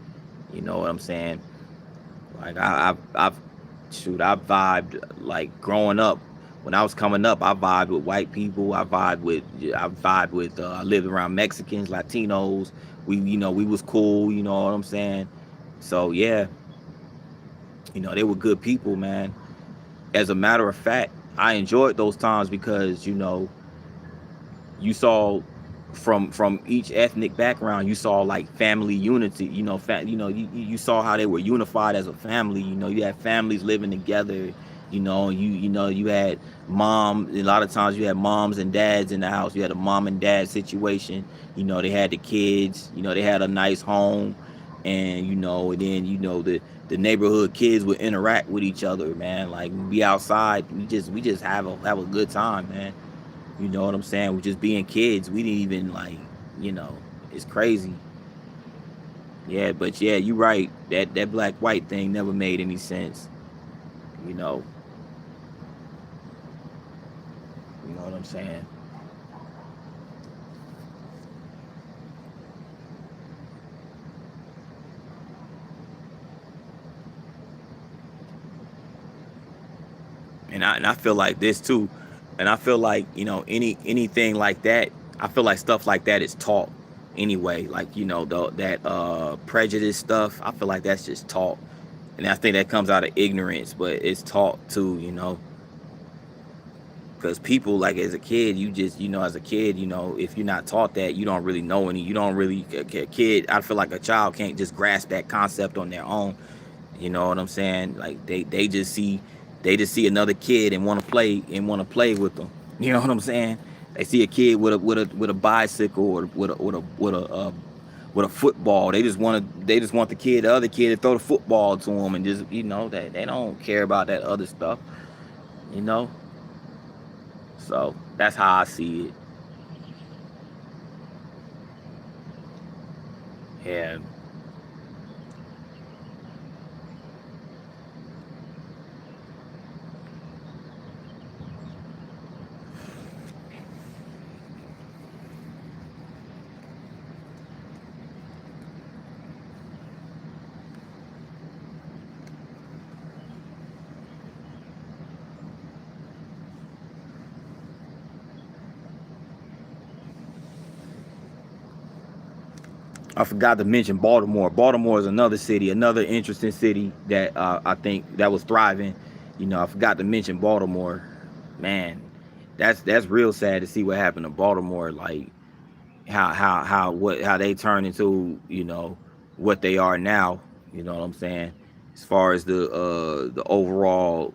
You know what I'm saying? Like, I vibed, like, growing up. When I was coming up, I vibed with white people. I lived around Mexicans, Latinos. We was cool. You know what I'm saying? So yeah, they were good people, man. As a matter of fact, I enjoyed those times because you saw from each ethnic background, you saw, like, family unity. You saw how they were unified as a family. You had families living together. You had a lot of times you had moms and dads in the house. You had a mom and dad situation. They had the kids. They had a nice home. And then the neighborhood kids would interact with each other, man. Like, we be outside, we just have a good time, man. You know what I'm saying? We're just being kids. We didn't even, like, you know, it's crazy. Yeah, but yeah, you're right. That black white thing never made any sense. You know, you know what I'm saying? And I feel like this too. And I feel like, anything like that, I feel like stuff like that is taught anyway. Like, that prejudice stuff, I feel like that's just taught. And I think that comes out of ignorance, but it's taught too. Because people, like, as a kid, as a kid, if you're not taught that, you don't really know any. You don't really a kid. I feel like a child can't just grasp that concept on their own. You know what I'm saying? Like, they just see another kid and want to play with them. You know what I'm saying? They see a kid with a bicycle, or with a football. They just want the other kid to throw the football to them, and just, that they don't care about that other stuff. You know. So that's how I see it. Yeah. I forgot to mention Baltimore. Baltimore is another city, another interesting city that I think that was thriving. You know, I forgot to mention Baltimore. Man, that's real sad to see what happened to Baltimore. Like how they turn into, you know, what they are now. You know what I'm saying? As far as the overall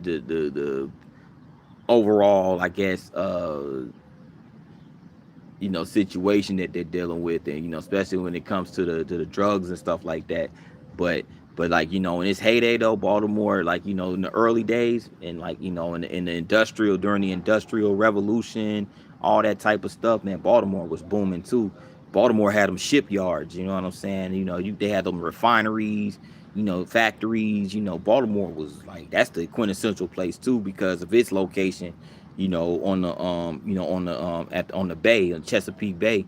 the overall, I guess, you know, situation that they're dealing with, and you know, especially when it comes to the drugs and stuff like that. but but like, you know, in its heyday though, Baltimore, like, you know, in the early days, and like, you know, in the industrial, during the industrial revolution, all that type of stuff, man, Baltimore was booming too. Baltimore had them shipyards, you know what I'm saying? You know, they had them refineries, you know, factories. You know, Baltimore was like, that's the quintessential place too, because of its location, you know, on the you know, on the on the bay, on Chesapeake Bay.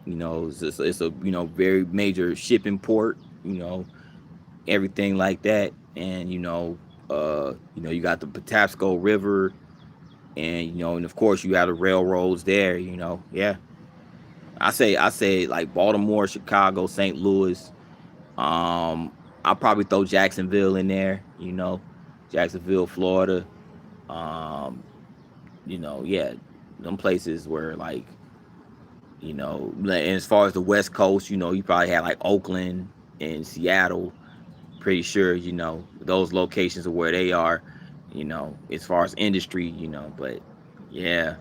You know, it's a, you know, very major shipping port, you know, everything like that. And you know, you got the Patapsco River, and you know, and of course you have the railroads there, you know. Yeah, I say like Baltimore, Chicago, St. Louis. I'll probably throw Jacksonville in there, you know, Jacksonville, Florida. um you know, yeah, them places where, like, you know, and as far as the West Coast, you know, you probably had like Oakland and Seattle. Pretty sure, you know, those locations are where they are, you know, as far as industry, you know. But yeah,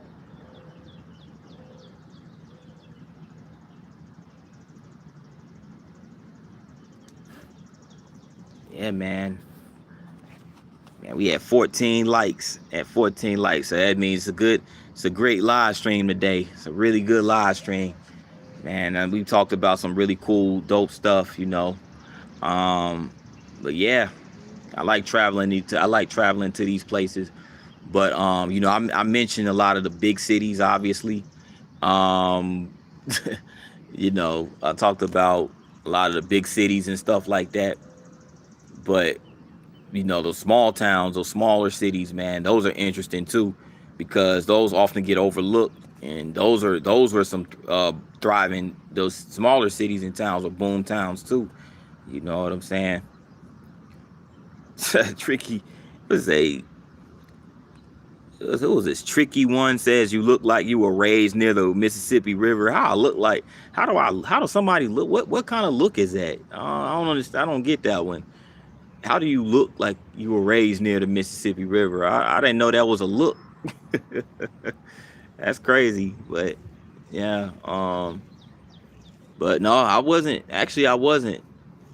yeah, man. Man, we had 14 likes. At 14 likes, so that means it's a great live stream today. It's a really good live stream, man. And we talked about some really cool, dope stuff, you know. Um, but yeah, I like traveling to these places. But you know, I mentioned a lot of the big cities, obviously. Um, you know, I talked about a lot of the big cities and stuff like that. But you know, those small towns, those smaller cities, man, those are interesting too, because those often get overlooked. And those were some thriving, those smaller cities and towns are boom towns too. You know what I'm saying? Tricky was a who was this tricky one? Says you look like you were raised near the Mississippi River. How I look like? How does somebody look? What kind of look is that? I don't understand. I don't get that one. How do you look like you were raised near the Mississippi River? I didn't know that was a look. That's crazy. But yeah, but no, I wasn't. Actually, I wasn't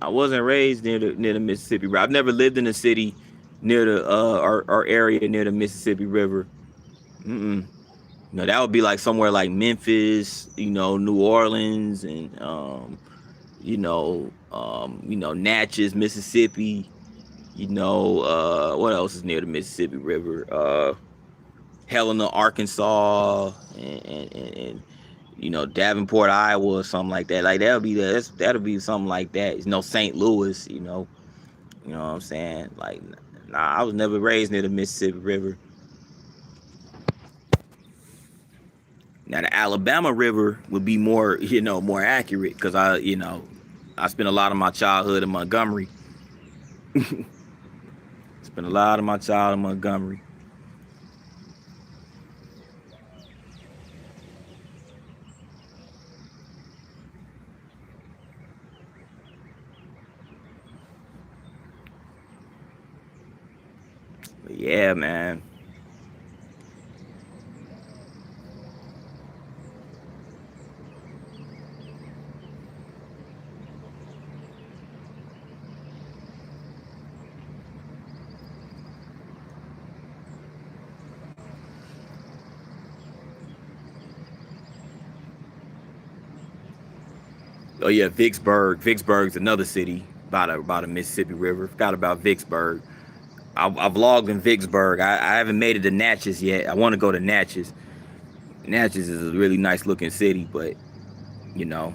raised near the Mississippi River. I've never lived in a city near the our area near the Mississippi River. Mm-mm. No, that would be like somewhere like Memphis, you know, New Orleans, and you know, Natchez, Mississippi. You know, what else is near the Mississippi River? Helena, Arkansas, and you know, Davenport, Iowa, or something like that. Like that'll be something like that. You know, St. Louis. You know what I'm saying? Like, nah, I was never raised near the Mississippi River. Now, the Alabama River would be more, you know, more accurate, because you know, I spent a lot of my childhood in Montgomery. Spent a lot of my childhood in Montgomery. But yeah, man. Oh yeah, Vicksburg. Vicksburg's another city about a Mississippi River. Forgot about Vicksburg. I vlogged in Vicksburg. I haven't made it to Natchez yet. I want to go to Natchez. Natchez is a really nice looking city, but you know.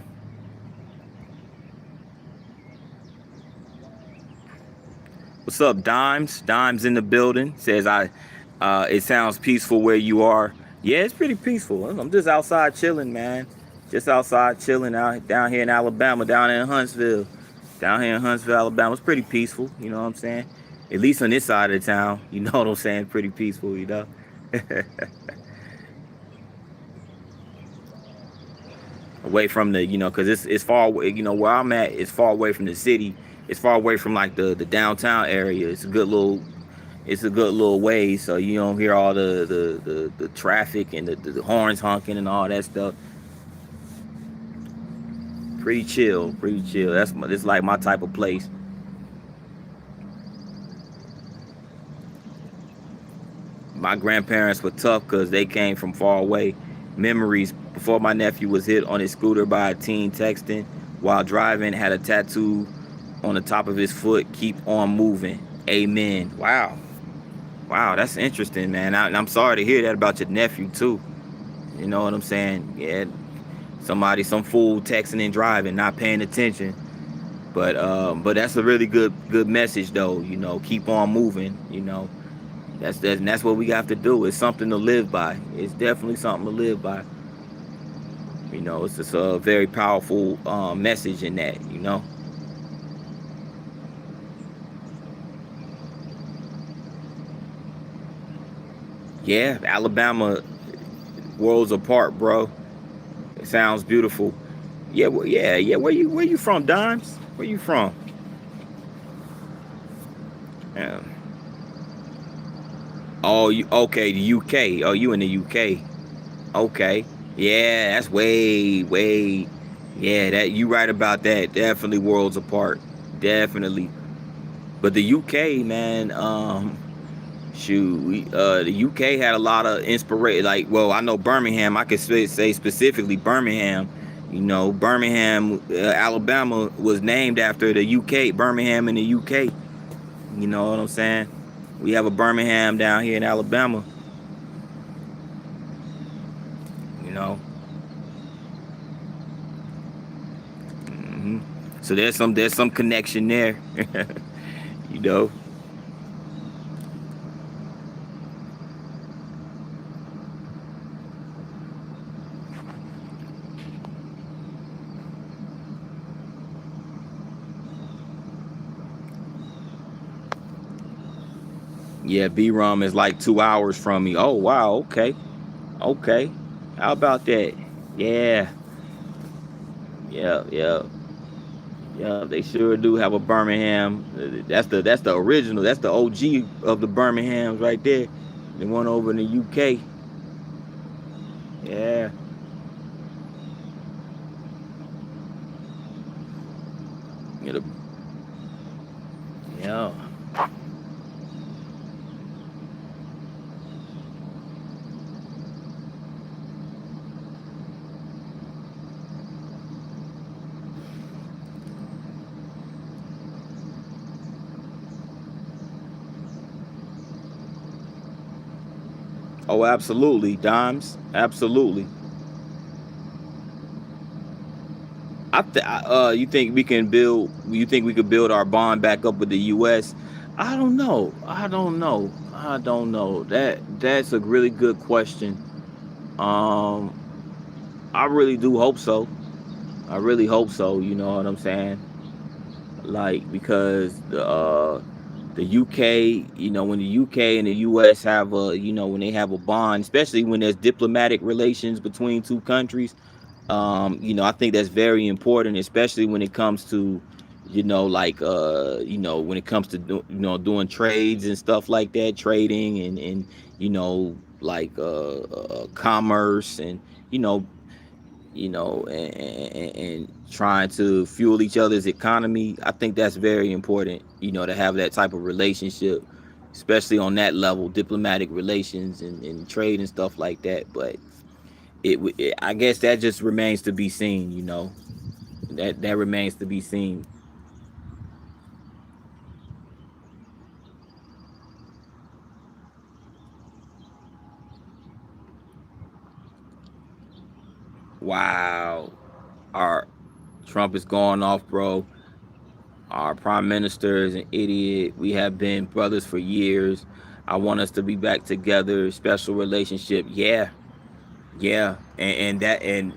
What's up, Dimes? Dimes in the building. Says it sounds peaceful where you are. Yeah, it's pretty peaceful. I'm just outside chilling, man. Just outside chilling out down here in Alabama, down in Huntsville. Down here in Huntsville, Alabama. It's pretty peaceful, you know what I'm saying? At least on this side of the town, you know what I'm saying? Pretty peaceful, you know? Away from the, because it's far away, where I'm at, it's far away from the city. It's far away from like the downtown area. It's a good little way, so you don't hear all the traffic and the horns honking and all that stuff. Pretty chill, pretty chill. It's like my type of place. My grandparents were tough because they came from far away. Memories before my nephew was hit on his scooter by a teen texting while driving, had a tattoo on the top of his foot. Keep on moving. Amen. Wow. Wow, that's interesting, man. I'm sorry to hear that about your nephew too. You know what I'm saying? Yeah, some fool texting and driving, not paying attention. But that's a really good message though. Keep on moving. That's what we have to do. It's something to live by. It's definitely something to live by. It's just a very powerful message in that. Yeah, Alabama, worlds apart, bro. It sounds beautiful. Yeah, yeah. Where you from, Dimes? Where you from? Yeah. Oh, you okay? The UK. Oh, you in the UK? Okay. Yeah, that's way. Yeah, that you right about that. Definitely worlds apart. Definitely. But the UK, man, shoot, the UK had a lot of inspiration. Like, well, I know Birmingham. I could say specifically Birmingham. Birmingham, Alabama was named after the UK. Birmingham in the UK. You know what I'm saying? We have a Birmingham down here in Alabama. You know. hmm So there's some connection there. you know. Yeah, B-Rum is like 2 hours from me. Oh wow, okay. Okay. How about that? Yeah. Yeah, yeah. Yeah, they sure do have a Birmingham. That's the original. That's the OG of the Birminghams right there. The one over in the UK. Yeah. Yeah. Yeah. Oh, absolutely, Dimes. Absolutely. You think we can build? You think we could build our bond back up with the U.S.? I don't know. That's a really good question. Um, I really do hope so. I really hope so. You know what I'm saying? Like because the UK, when the UK and the US have when they have a bond, especially when there's diplomatic relations between two countries. I think that's very important, especially when it comes to, when it comes to doing trades and stuff like that, trading and like commerce and you know and trying to fuel each other's economy. I think that's very important, to have that type of relationship, especially on that level, diplomatic relations and trade and stuff like that. But I guess that just remains to be seen. That remains to be seen. Wow, our Trump is going off, bro. Our prime minister is an idiot. We have been brothers for years. I want us to be back together. Special relationship. Yeah, yeah, and that, and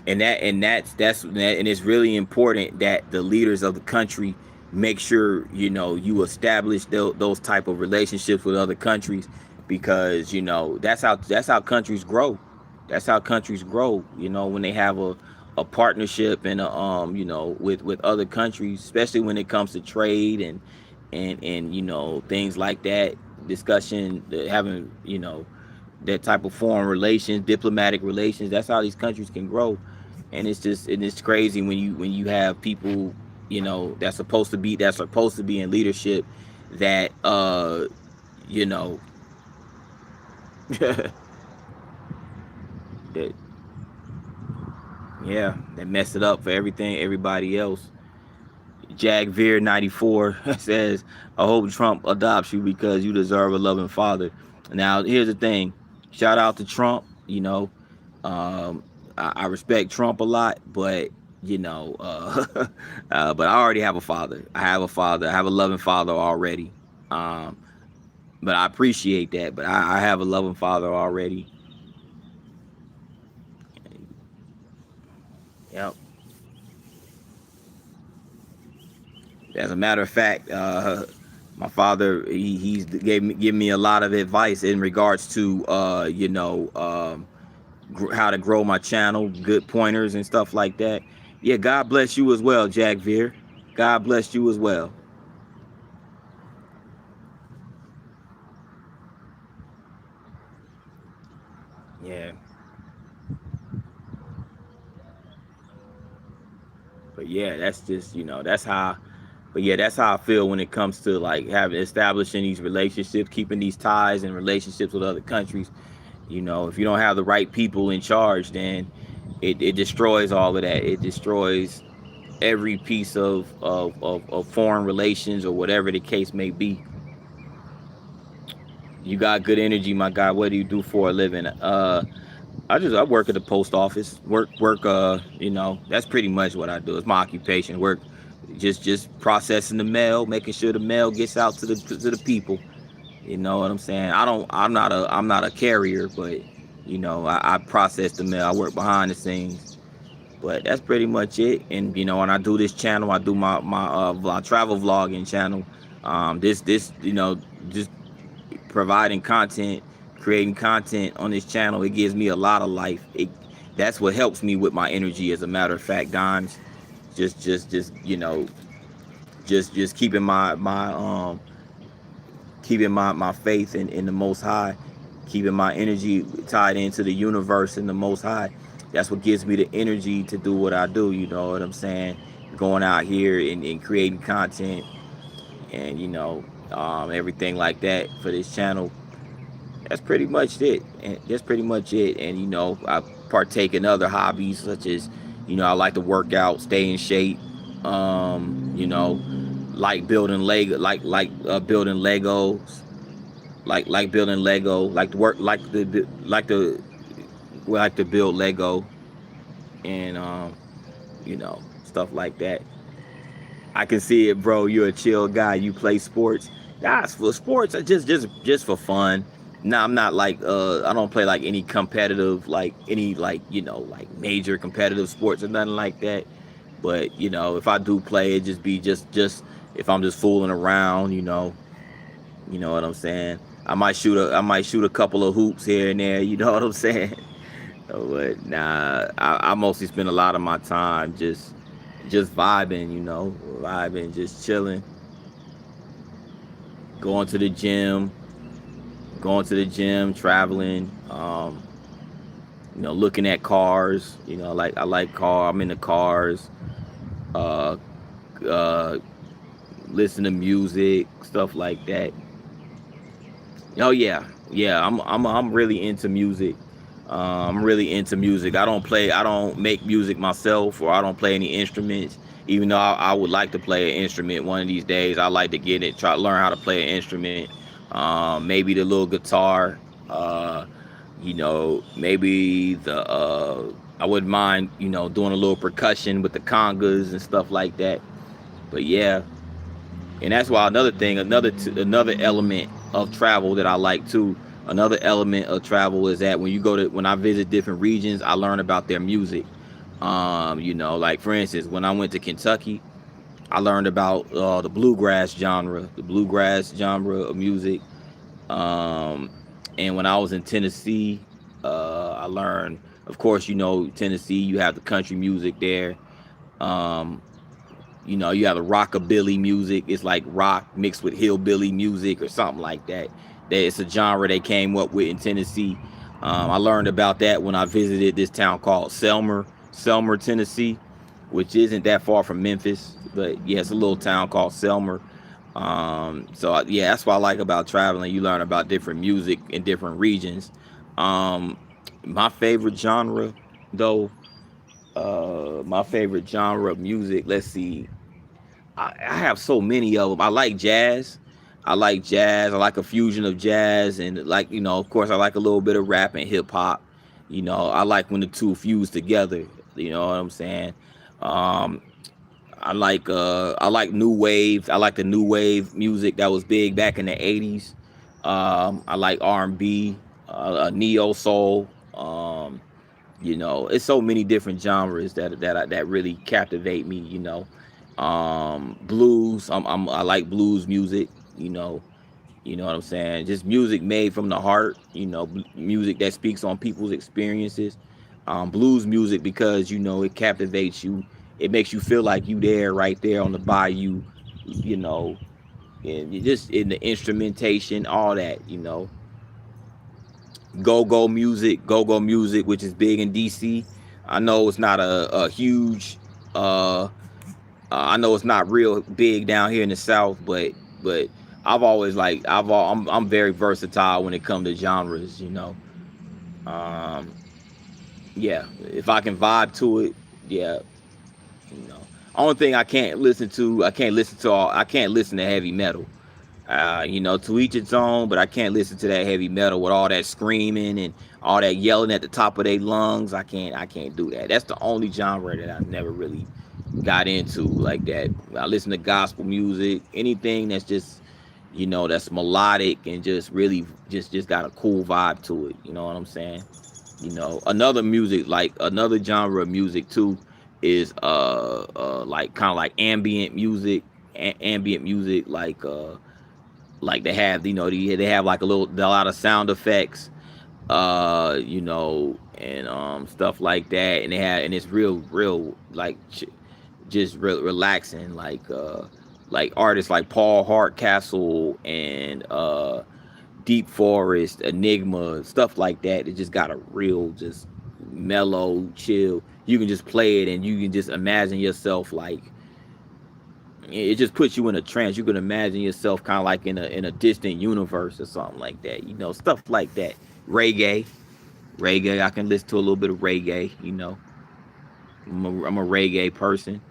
And it's really important that the leaders of the country make sure, you know, you establish those type of relationships with other countries, because, you know, that's how countries grow. That's how countries grow, you know, when they have a partnership and you know, with other countries, especially when it comes to trade and you know, things like that, discussion, having, you know, that type of foreign relations, diplomatic relations. That's how these countries can grow. And it's crazy when you have people, you know, that's supposed to be in leadership, that you know, that, yeah, that mess it up for everybody else. Jag Veer 94 says, I hope Trump adopts you because you deserve a loving father. Now, here's the thing. Shout out to Trump. You know, I respect Trump a lot, but, you know, but I already have a father. I have a father. I have a loving father already. Um, but I appreciate that. But I have a loving father already. Yep. As a matter of fact, my father, he's give me a lot of advice in regards to you know, how to grow my channel, good pointers and stuff like that. Yeah, God bless you as well, Jack Veer. God bless you as well. Yeah, but yeah, that's just, you know, that's how. But yeah, that's how I feel when it comes to like having establishing these relationships, keeping these ties and relationships with other countries. You know, if you don't have the right people in charge, then it destroys all of that. It destroys every piece of foreign relations or whatever the case may be. You got good energy, my guy. What do you do for a living? I work at the post office. Work. You know, that's pretty much what I do. It's my occupation. Work, just processing the mail, making sure the mail gets out to the people. You know what I'm saying? I'm not a carrier, but, you know, I process the mail. I work behind the scenes. But that's pretty much it. And, you know, when I do this channel, I do my travel vlogging channel. This you know, just providing content, creating content on this channel, it gives me a lot of life. That's what helps me with my energy. As a matter of fact, Dimes, just you know, just keeping my faith in the Most High, keeping my energy tied into the universe and the Most High. That's what gives me the energy to do what I do. You know what I'm saying? Going out here and creating content, and, you know, everything like that for this channel. That's pretty much it. And that's pretty much it. And, you know, I partake in other hobbies, such as, you know, I like to work out, stay in shape. You know, like building Lego, building Legos, like building Lego, like to work, like to build Lego, and you know, stuff like that. I can see it, bro. You're a chill guy. You play sports. Guys, for sports, just for fun. No, I'm not like I don't play like any competitive, like any, like, you know, like major competitive sports or nothing like that. But, you know, if I do play, it just be just if I'm just fooling around, you know what I'm saying. I might shoot a couple of hoops here and there. You know what I'm saying. But nah, I mostly spend a lot of my time just vibing, you know, vibing, just chilling, going to the gym, traveling, you know, looking at cars, you know, like I like car, I'm into cars, uh, uh, listen to music, stuff like that. Oh yeah, yeah, I'm really into music. I'm really into music. I don't make music myself, or I don't play any instruments. Even though I would like to play an instrument one of these days, I like to get it, try to learn how to play an instrument. Maybe the little guitar. Uh, you know, maybe the I wouldn't mind, you know, doing a little percussion with the congas and stuff like that. But yeah, and that's why another thing, another element of travel that I like too. Another element of travel is that when I visit different regions, I learn about their music. You know, like for instance, when I went to Kentucky, I learned about the bluegrass genre of music. Um, and when I was in Tennessee, I learned, of course, you know, Tennessee, you have the country music there. Um, you know, you have the rockabilly music. It's like rock mixed with hillbilly music or something like that. It's a genre they came up with in Tennessee. I learned about that when I visited this town called Selmer, Tennessee, which isn't that far from Memphis, but yeah, it's a little town called Selmer. Yeah, that's what I like about traveling. You learn about different music in different regions. Um, my favorite genre, though, my favorite genre of music. Let's see. I have so many of them. I like jazz. I like jazz. I like a fusion of jazz and like, you know, of course I like a little bit of rap and hip hop. You know, I like when the two fuse together. You know what I'm saying? Um, I like new wave. I like the new wave music that was big back in the 80s. I like R&B, neo soul. You know, it's so many different genres that really captivate me. You know, blues. I like blues music. You know what I'm saying. Just music made from the heart. You know, music that speaks on people's experiences. Blues music because you know it captivates you. It makes you feel like you there, right there on the bayou. You know, and you just in the instrumentation, all that. You know, go-go music, which is big in DC. I know it's not a huge I know it's not real big down here in the South, but I've always like I'm very versatile when it comes to genres, you know. Um yeah, if I can vibe to it, yeah, you know. Only thing I can't listen to heavy metal. You know, to each its own, but I can't listen to that heavy metal with all that screaming and all that yelling at the top of their lungs. I can't do that. That's the only genre that I never really got into like that. I listen to gospel music, anything that's just, you know, that's melodic and just really just got a cool vibe to it. You know what I'm saying? You know, another genre of music too is like kind of like ambient music like they have, you know, they have like a lot of sound effects, you know, and stuff like that, and and it's real like just real relaxing, like artists like Paul Hardcastle and Deep Forest, Enigma, stuff like that. It just got a real just mellow chill. You can just play it and you can just imagine yourself like it just puts you in a trance. You can imagine yourself kind of like in a distant universe or something like that. You know, stuff like that. Reggae. I can listen to a little bit of reggae. You know, I'm a reggae person.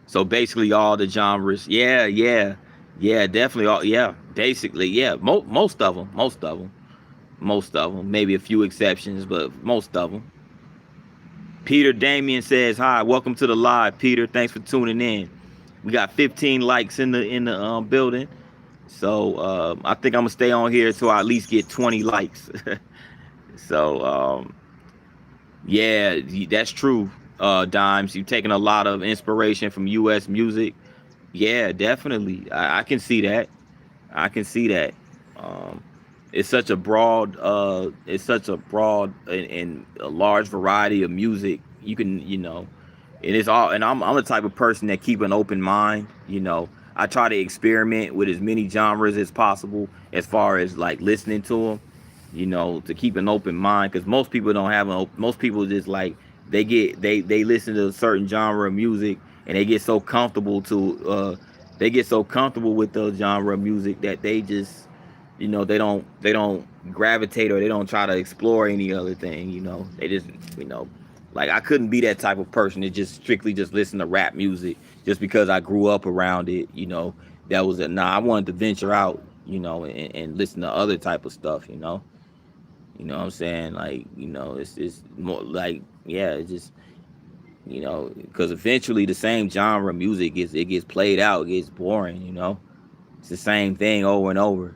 So basically, all the genres. Yeah. Definitely all. Yeah, basically, yeah. Most of them. Maybe a few exceptions, but most of them. Peter Damien says, "Hi, welcome to the live, Peter. Thanks for tuning in. We got 15 likes in the building. So I think I'm gonna stay on here until I at least get 20 likes. so yeah, that's true. Dimes, you've taken a lot of inspiration from U.S. music. Yeah, definitely. I can see that. I can see that. Um, it's such a broad and a large variety of music. You can, you know, and it's all. And I'm the type of person that keep an open mind. You know, I try to experiment with as many genres as possible, as far as like listening to them. You know, to keep an open mind, because most people don't have most people just like they listen to a certain genre of music and they get so comfortable with the genre of music that they just, you know, they don't gravitate or they don't try to explore any other thing. You know, they just, you know, like I couldn't be that type of person that just strictly just listen to rap music just because I grew up around it. You know, that was a nah. I wanted to venture out, you know, and listen to other type of stuff. You know what I'm saying? Like, you know, it's more like, yeah, it's just, you know, because eventually the same genre of music gets played out, it gets boring. You know, it's the same thing over and over.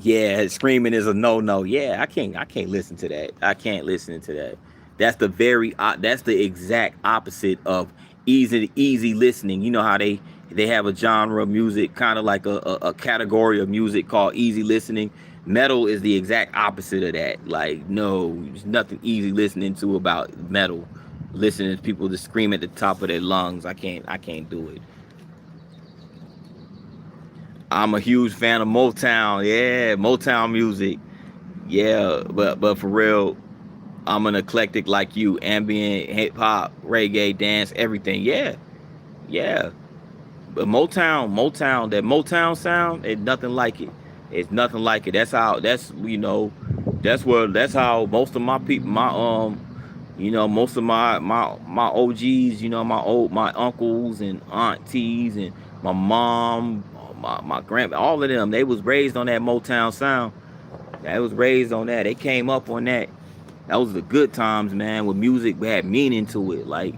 Yeah, screaming is a no. Yeah, I can't listen to that. I can't listen to that. That's the that's the exact opposite of easy listening. You know how they have a genre of music, kind of like a category of music called easy listening. Metal is the exact opposite of that. Like, no, there's nothing easy listening to about metal. Listening to people just scream at the top of their lungs. I can't do it. I'm a huge fan of Motown. Yeah, Motown music. Yeah, but for real, I'm an eclectic like you. Ambient, hip hop, reggae, dance, everything. Yeah, yeah. But Motown, that Motown sound, it's nothing like it. It's nothing like it. That's how most of my people, most of my OGs, my uncles and aunties and my mom, my grandma, all of them, they was raised on that Motown sound. They was raised on that. They came up on that. That was the good times, man. With music had meaning to it. Like,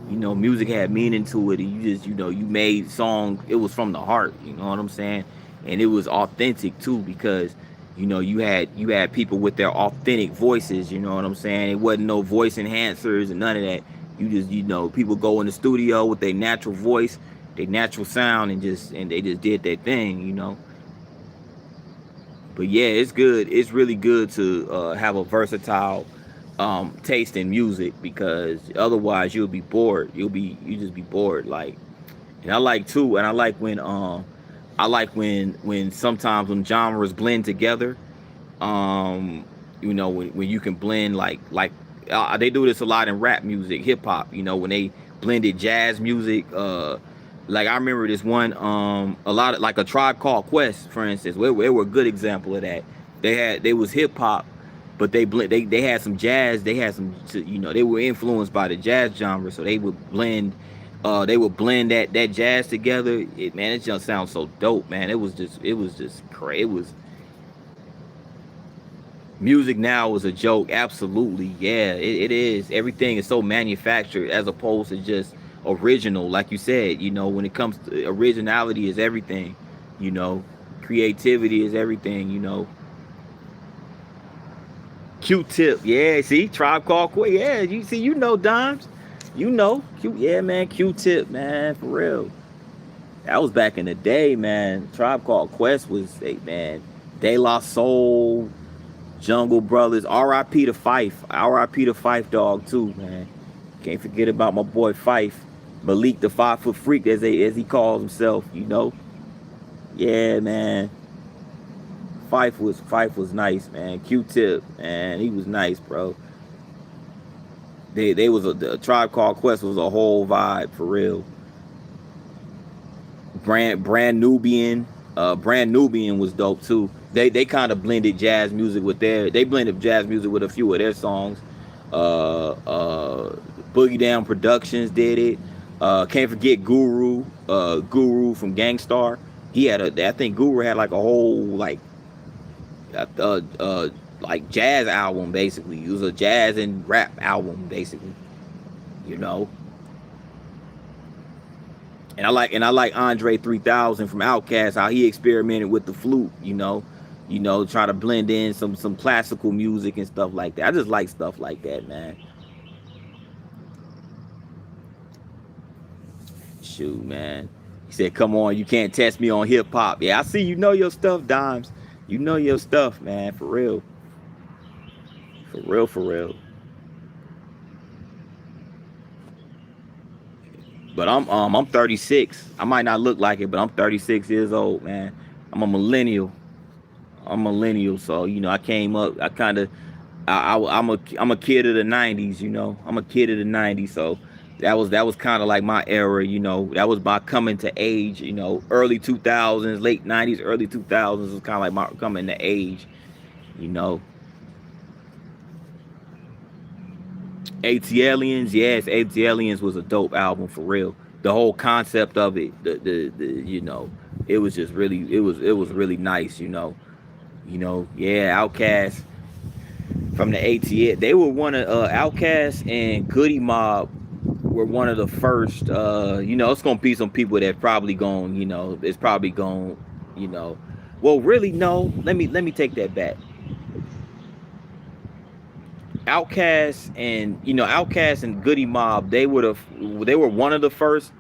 music had meaning to it. And you just, you made songs. It was from the heart. You know what I'm saying? And it was authentic too, because you had people with their authentic voices. You know what I'm saying? It wasn't no voice enhancers and none of that. You just, people go in the studio with their natural voice, their natural sound, and they just did their thing. But yeah, it's good. It's really good to have a versatile taste in music, because otherwise you'll be bored. You just be bored. Like, and I like too, and I like when sometimes when genres blend together. When you can blend they do this a lot in rap music, hip hop. When they blended jazz music. Like, I remember this one, a lot of, like, a Tribe Called Quest, for instance. They were a good example of that. They was hip hop, but they had some jazz. They had some, they were influenced by the jazz genre, so they would blend that jazz together. It just sounds so dope, man. It was just crazy. It was Music now is a joke. Absolutely, yeah, it is. Everything is so manufactured as opposed to just original. Like you said, when it comes to originality is everything. You know, creativity is everything. Q-Tip, yeah. See, Tribe Called Quest, yeah. You see, Dimes, yeah, man. Q-Tip, man, for real. That was back in the day, man. Tribe Called Quest was, hey, man. De La Soul, Jungle Brothers, R.I.P. to Fife, R.I.P. to Fife Dog too, man. Can't forget about my boy Fife, Malik the 5 foot freak, as he calls himself. Yeah, man. Fife was nice, man. Q-Tip, man, he was nice, bro. They was the Tribe Called Quest was a whole vibe for real. Brand Nubian was dope too. They kind of blended jazz music with they blended jazz music with a few of their songs. Boogie Down Productions did it. Can't forget Guru from Gangstar. I think Guru had like a whole like jazz album basically. It was a jazz and rap album basically. You know. And I like Andre 3000 from Outkast, how he experimented with the flute, try to blend in some classical music and stuff like that. I just like stuff like that, man. Shoot, man. He said, "Come on, you can't test me on hip hop." Yeah, I see you know your stuff, Dimes. You know your stuff, man, for real. For real, for real. But I'm 36. I might not look like it, but I'm 36 years old, man. I'm a millennial. I'm millennial, so I came up. I kind of, I'm a kid of the '90s. I'm a kid of the '90s, so that was kind of like my era. That was my coming to age. Early 2000s, late '90s, early 2000s was kind of like my coming to age. You know, ATLiens, yes, ATLiens was a dope album for real. The whole concept of it, it was just really, it was really nice. Yeah, Outkast from the ATL. They were one of Outkast and Goody Mob were one of the first. It's gonna be some people that probably going, it's probably going, you know. Well, really, no. Let me take that back. Outkast and Outkast and Goody Mob, they were one of the first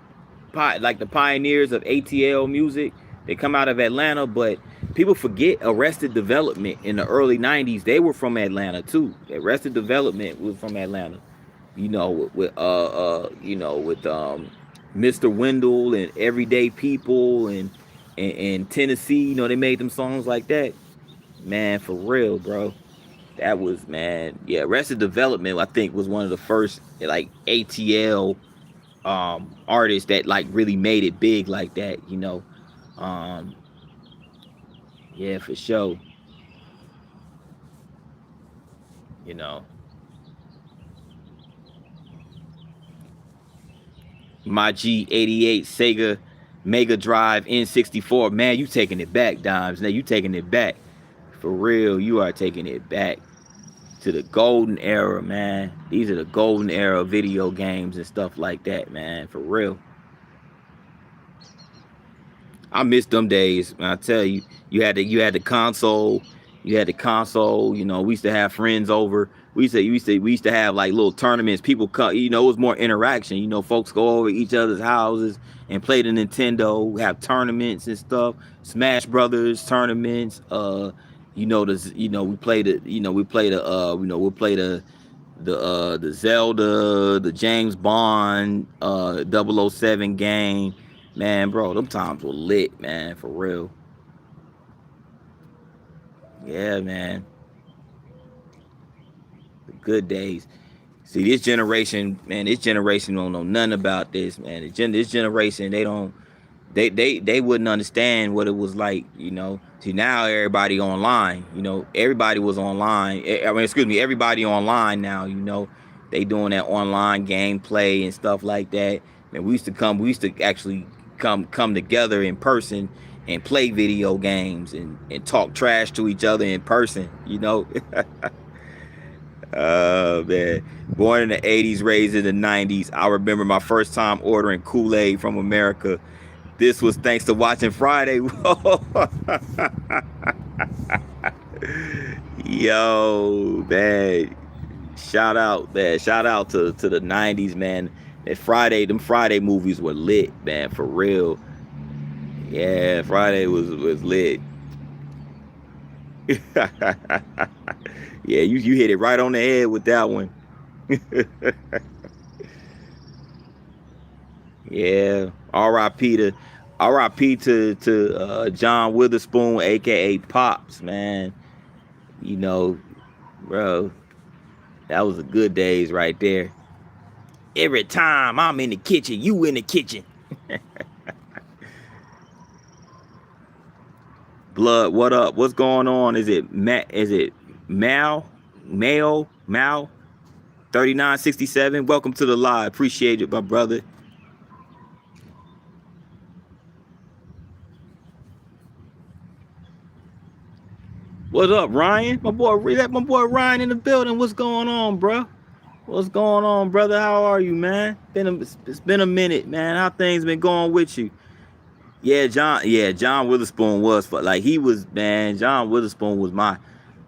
like the pioneers of ATL music. They come out of Atlanta, but people forget Arrested Development in the early 90s. They were from Atlanta too. Arrested Development was from Atlanta. With Mr. Wendell and Everyday People and Tennessee, they made them songs like that. Man, for real, bro. That was, man, yeah, Arrested Development, I think, was one of the first like ATL artists that like really made it big like that. Um yeah, for sure. you know my G88 Sega Mega Drive N64, man, you taking it back, Dimes. Now you taking it back. For real, you are taking it back to the golden era, man. These are the golden era of video games and stuff like that, man. For real. I miss them days. I tell you, you had the console, we used to have friends over. We used to have like little tournaments. People come, it was more interaction. Folks go over each other's houses and play the Nintendo, have tournaments and stuff. Smash Brothers tournaments. We play the Zelda, the James Bond, 007 game. Man, bro, them times were lit, man, for real. Yeah, man. The good days. See, this generation don't know nothing about this, man. This generation, they wouldn't understand what it was like. See, now everybody online, everybody was online. Excuse me, everybody online now. They doing that online gameplay and stuff like that. And we used to actually come together in person and play video games and talk trash to each other in person. Man. Born in the 80s, raised in the 90s. I remember my first time ordering Kool-Aid from America. This was thanks to watching Friday. Yo, man. Shout out, man. Shout out to the 90s, man. Them Friday movies were lit, man, for real. Yeah, Friday was lit. Yeah, you hit it right on the head with that one. Yeah. R.I.P. to John Witherspoon, aka Pops, man. You know, bro, that was the good days right there. Every time I'm in the kitchen, you in the kitchen. Blood, what up? What's going on? Is it Matt? Is it Mal? 3967? Welcome to the live. Appreciate it, my brother. What's up, Ryan? My boy Ryan in the building. What's going on, bro? What's going on, brother? How are you, man? It's been a minute, man. How things been going with you? Yeah, John Witherspoon was John Witherspoon was my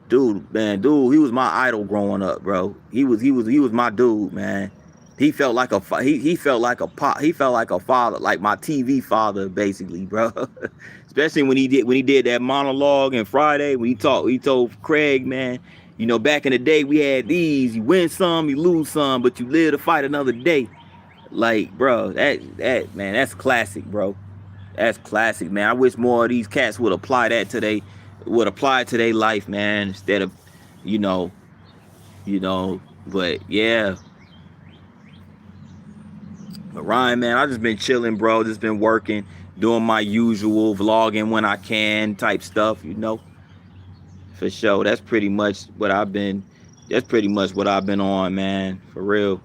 dude, man. He was my idol growing up, bro. He was my dude, man. He felt like he felt like a father, like my TV father, basically, bro. Especially when he did that monologue in Friday when he told Craig, man, back in the day we had these, you win some, you lose some, but you live to fight another day. Like, bro, that man, that's classic, bro. That's classic, man. I wish more of these cats would apply to their life, man, instead of, but yeah. But Ryan, man, I just been chilling, bro. Just been working, doing my usual vlogging when I can type stuff, For sure. That's pretty much what I've been on, man. For real.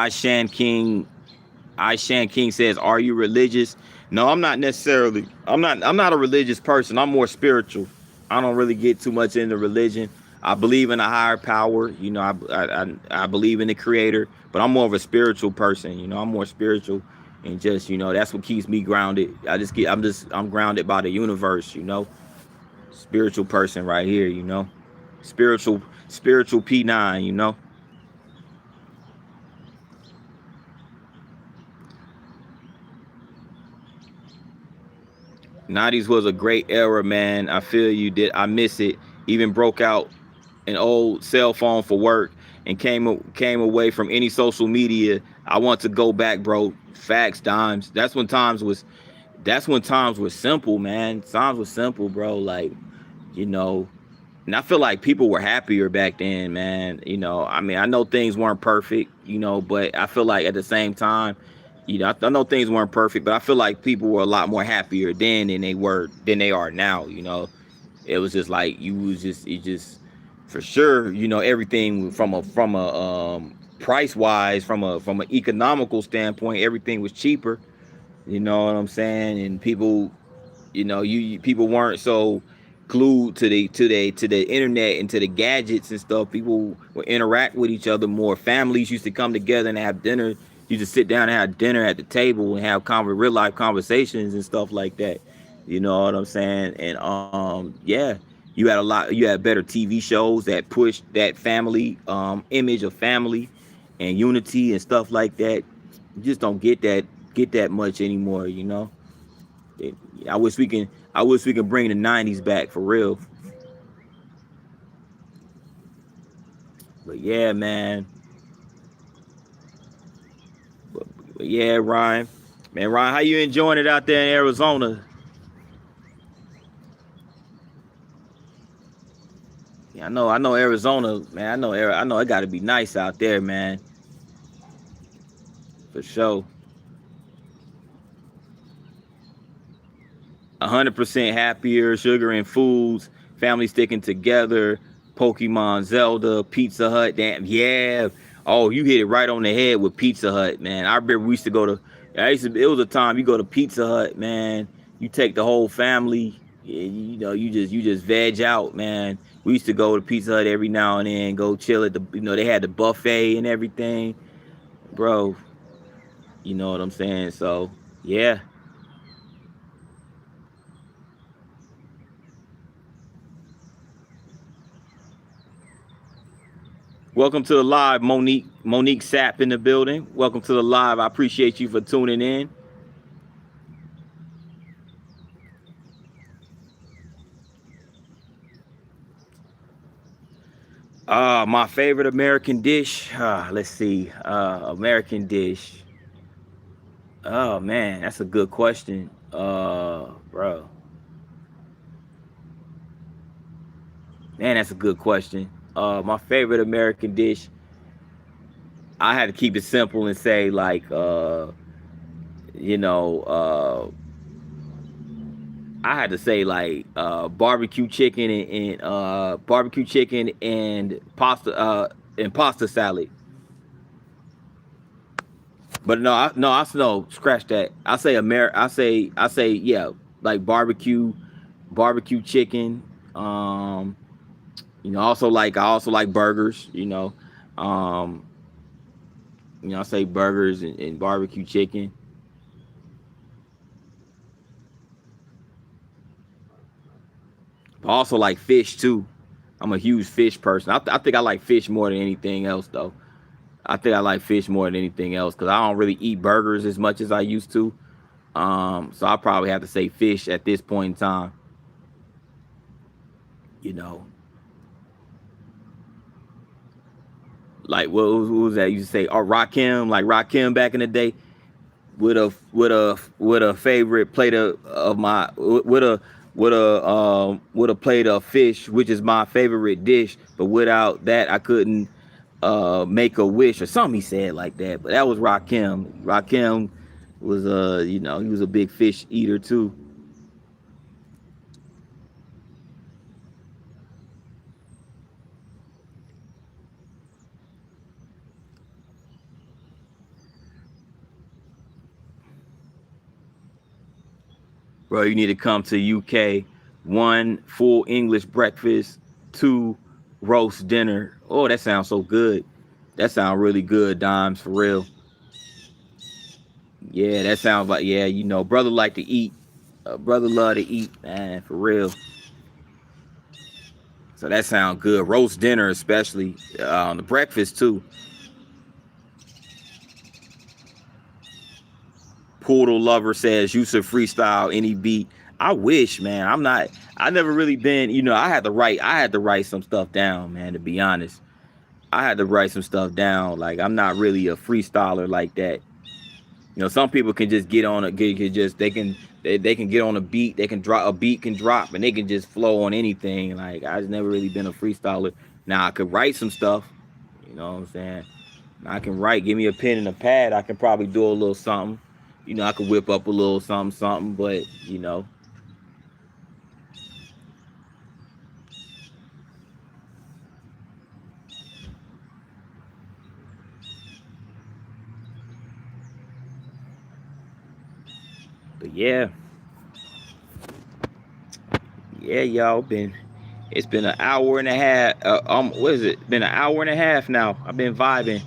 Shan King says, "Are you religious?" No, I'm not necessarily. I'm not a religious person. I'm more spiritual. I don't really get too much into religion. I believe in a higher power. I believe in the creator, but I'm more of a spiritual person. I'm more spiritual. and just, that's what keeps me grounded. I'm grounded by the universe, spiritual person right here, spiritual P9, '90s was a great era, man. I feel you. Did I miss it? Even broke out an old cell phone for work and came away from any social media. I want to go back, bro. Facts, dimes. That's when times were simple, man. Times were simple, bro. Like, you know, and I feel like people were happier back then, man. I mean, I know things weren't perfect, but I feel like at the same time, I know things weren't perfect, but I feel like people were a lot more happier then than they are now. It was just like you just for sure, everything from a price wise, from an economical standpoint, everything was cheaper. You know what I'm saying? And people, people weren't so glued to the internet and to the gadgets and stuff. People would interact with each other more. Families used to come together and have dinner. You just sit down and have dinner at the table and have real life conversations and stuff like that. You know what I'm saying? And yeah, you had better TV shows that pushed that family image of family and unity and stuff like that. You just don't get that much anymore. It, I wish we can. I wish we can bring the '90s back for real. But yeah, man. But yeah, Ryan. Man, Ryan, how you enjoying it out there in Arizona? Yeah, I know Arizona, man. I know it got to be nice out there, man. For sure. 100% happier, sugar and foods, family sticking together, Pokemon, Zelda, Pizza Hut. Damn, yeah. Oh, you hit it right on the head with Pizza Hut, man. I remember we used to go to. It was a time you go to Pizza Hut, man. You take the whole family. You just veg out, man. We used to go to Pizza Hut every now and then, go chill at the. They had the buffet and everything, bro. You know what I'm saying? So yeah. Welcome to the live, Monique. Monique Sapp in the building. Welcome to the live. I appreciate you for tuning in. My favorite American dish. Let's see. American dish. Oh man, that's a good question. Bro. Man, that's a good question. My favorite American dish. I had to keep it simple and say like, you know, I had to say like barbecue chicken and barbecue chicken and pasta salad. But no, scratch that. I say yeah, like barbecue chicken. Um, I also like burgers. Um, I say burgers and barbecue chicken. But I also like fish too. I'm a huge fish person. I think I like fish more than anything else though. I think I like fish more than anything else because I don't really eat burgers as much as I used to. So I probably have to say fish at this point in time. You know, like what was that? You used to say, oh, Rakim, like Rakim back in the day, with a favorite plate of my with a plate of fish, which is my favorite dish. But without that, I couldn't make a wish or something. He said like that. But that was Rakim. Rakim was he was a big fish eater too. Bro, you need to come to UK. One, full English breakfast. Two, roast dinner. Oh, that sounds so good. That sounds really good, Dimes, for real. Yeah, that sounds like, yeah, you know, brother like to eat. Brother love to eat, man, for real. So that sounds good. Roast dinner, especially on the breakfast too. Poodle lover says Yusuf freestyle any beat. I wish, man. I'm not. I never really been. You know, I had to write. I had to write some stuff down, man. To be honest, I had to write some stuff down. Like I'm not really a freestyler like that. You know, some people can just get on a can just they can get on a beat. They can drop a beat can drop and they can just flow on anything. Like I've never really been a freestyler. Now I could write some stuff. You know what I'm saying? I can write. Give me a pen and a pad. I can probably do a little something. You know, I could whip up a little something, something. But you know, but yeah, yeah, y'all been. It's been an hour and a half. What is it? Been an hour and a half now. I've been vibing.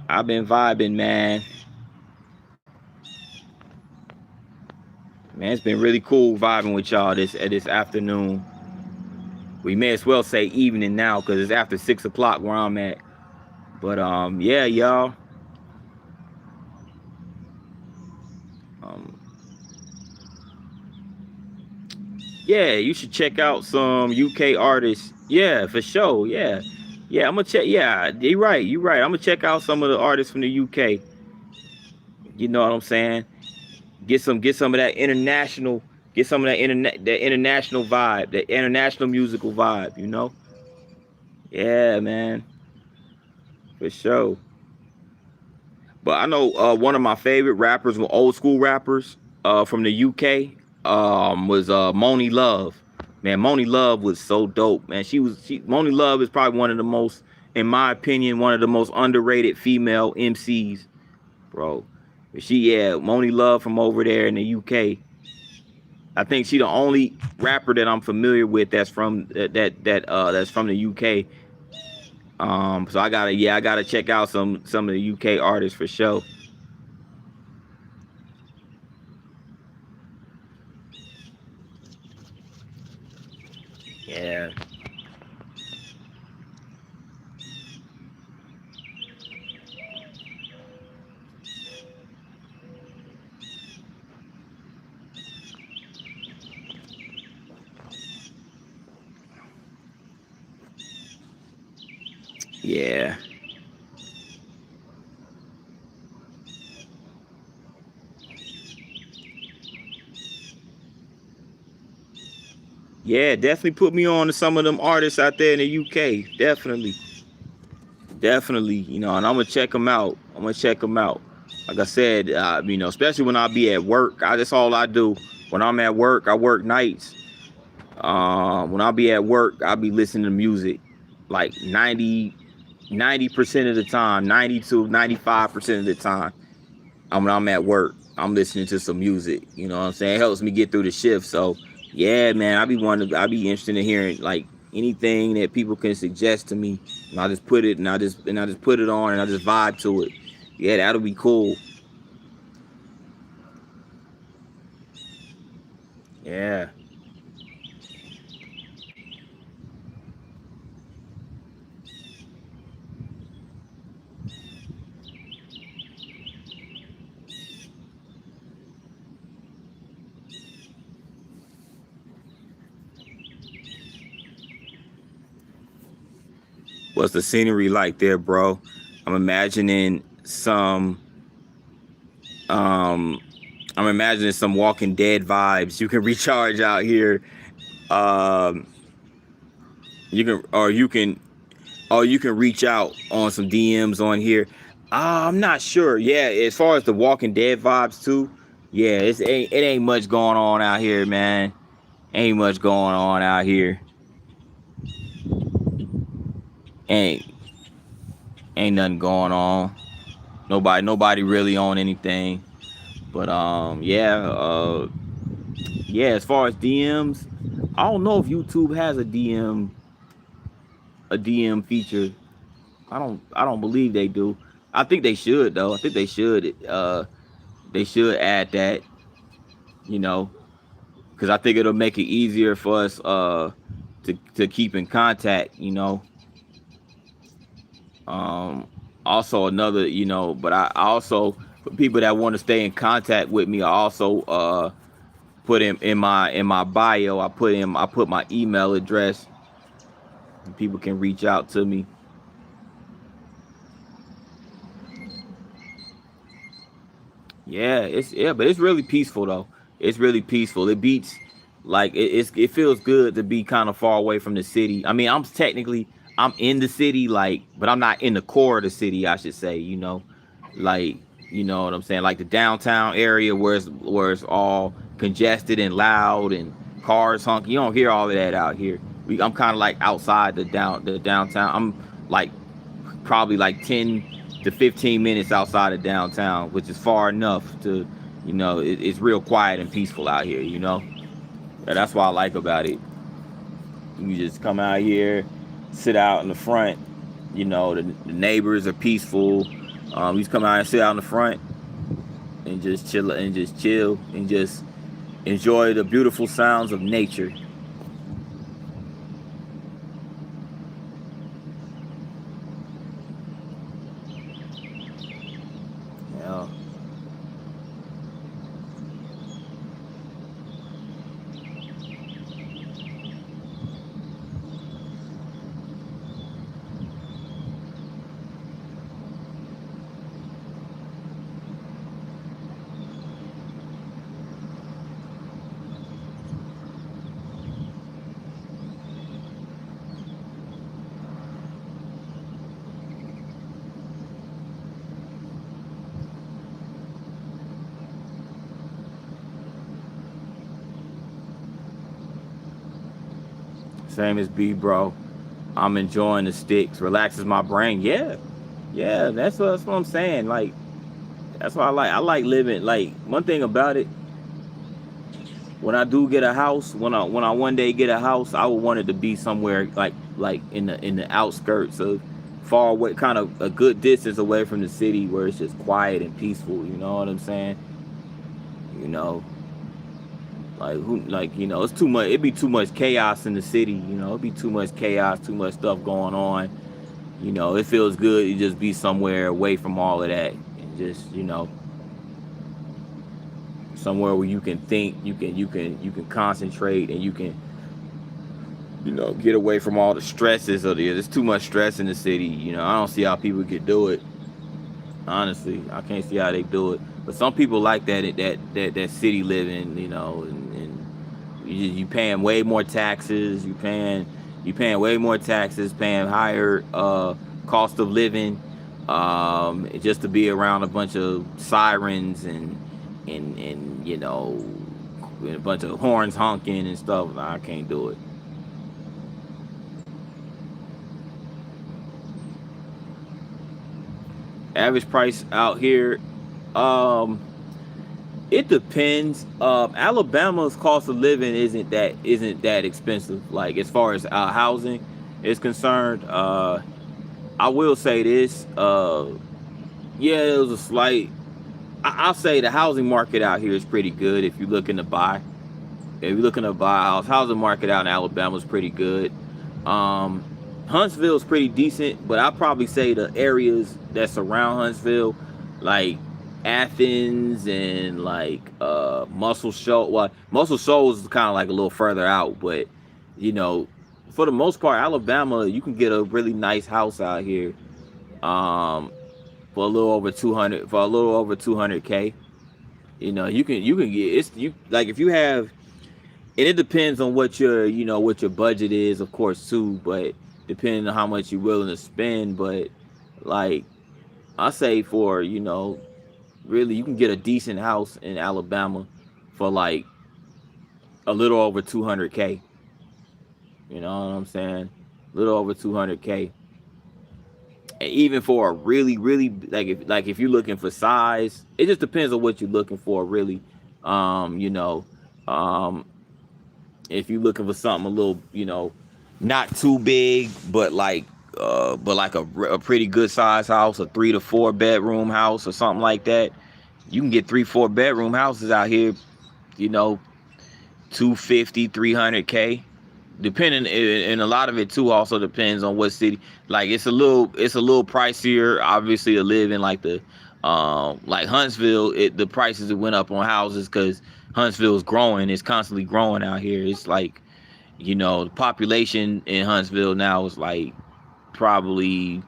I've been vibing, man. Man, it's been really cool vibing with y'all this afternoon. We may as well say evening now because it's after 6 o'clock where I'm at. But yeah, y'all. Um, yeah, you should check out some UK artists. Yeah, for sure. Yeah, yeah. I'm gonna check. Yeah, you're right. You're right. I'm gonna check out some of the artists from the UK. You know what I'm saying? Get some of that international. Get some of that international vibe, that international musical vibe. You know? Yeah, man, for sure. But I know one of my favorite rappers, old school rappers from the UK, was Moni Love. Man, Moni Love was so dope. Man, Moni Love is probably one of the most, in my opinion, one of the most underrated female MCs, bro. Yeah, Moni Love from over there in the UK. I think she the only rapper that I'm familiar with that's from that's from the UK. So I gotta check out some of the UK artists for sure. Yeah. Yeah. Yeah, definitely put me on to some of them artists out there in the UK. Definitely. Definitely, you know, and I'm gonna check them out. I'm gonna check them out. Like I said, you know, especially when I be at work. That's all I do. When I'm at work, I work nights. When I be at work, I be listening to music like 90% of the time, 90 to 95% of the time. When I'm at work, I'm listening to some music. You know what I'm saying? It helps me get through the shift. So yeah, man, I be interested in hearing like anything that people can suggest to me. And I just put it and I just put it on and I just vibe to it. Yeah, that'll be cool. Yeah. What's the scenery like there, bro? I'm imagining some um I'm imagining some Walking Dead vibes. You can recharge out here. Um you can or you can Oh, you can reach out on some DMs on here. I'm not sure. Yeah, as far as the Walking Dead vibes too. Yeah, it ain't much going on out here, man. Ain't much going on out here. Ain't ain't nothing going on. Nobody really on anything. But yeah. As far as DMs, I don't know if YouTube has a DM feature. I don't believe they do. I think they should though. I think they should. They should add that, you know, because I think it'll make it easier for us to keep in contact, you know. Um, Also another, you know, but I also, for people that want to stay in contact with me, I also put in my bio, I put my email address, and people can reach out to me. But it's really peaceful though. It's really peaceful. It beats like it feels good to be kind of far away from the city. I mean, I'm in the city, like, but I'm not in the core of the city, I should say, you know. Like, you know what I'm saying? Like the downtown area where it's all congested and loud and cars honking. You don't hear all of that out here. I'm kind of like outside the downtown. I'm like probably like 10 to 15 minutes outside of downtown, which is far enough to, you know, it's real quiet and peaceful out here, you know. And that's what I like about it. You just come out here, sit out in the front, you know, the neighbors are peaceful. You just come out and sit out in the front and just chill and just enjoy the beautiful sounds of nature. Yeah. Same as B, bro. I'm enjoying the sticks. Relaxes my brain. Yeah. Yeah, that's what I'm saying. Like, that's why I like living. Like, one thing about it, when I do get a house, when I one day get a house, I would want it to be somewhere like in the outskirts of far away, kind of a good distance away from the city, where it's just quiet and peaceful. You know what I'm saying? You know, like, you know, it's too much. It'd be too much chaos in the city. You know, it'd be too much chaos, too much stuff going on. You know, it feels good to just be somewhere away from all of that, and just, you know, somewhere where you can think, you can concentrate, and you can, you know, get away from all the stresses of the. There's too much stress in the city. You know, I don't see how people could do it. Honestly, I can't see how they do it. But some people like that city living. You know, and you paying way more taxes. You paying way more taxes, paying higher cost of living, just to be around a bunch of sirens and you know, a bunch of horns honking and stuff. Nah, I can't do it. Average price out here, um, it depends. Alabama's cost of living isn't that expensive. Like, as far as housing is concerned, I will say this. Yeah, it was a slight. I'll say the housing market out here is pretty good. If you're looking to buy, if you're looking to buy a house, housing market out in Alabama is pretty good. Um, Huntsville's pretty decent, but I probably say the areas that surround Huntsville, like Athens and like Muscle Shoals. Well, Muscle Shoals is kind of like a little further out, but, you know, for the most part, Alabama, you can get a really nice house out here, um, for a little over 200, for a little over 200K. You know, you can get, it's you like, if you have, and it depends on what your, you know, what your budget is, of course, too, but depending on how much you're willing to spend. But, like, I say, for, you know, really, you can get a decent house in Alabama for like a little over 200K. You know what I'm saying? A little over 200K. And even for a really, like, if you're looking for size, it just depends on what you're looking for, really. You know, um, if you're looking for something a little, you know, not too big, but like a pretty good size house, a 3 to 4 bedroom house or something like that, You can get 3-4 bedroom houses out here, you know, 250, 300K, depending, and a lot of it too also depends on what city. Like it's a little pricier, obviously, to live in like the like Huntsville. The prices went up on houses because Huntsville is growing. It's constantly growing out here. It's like, you know, the population in Huntsville now is like probably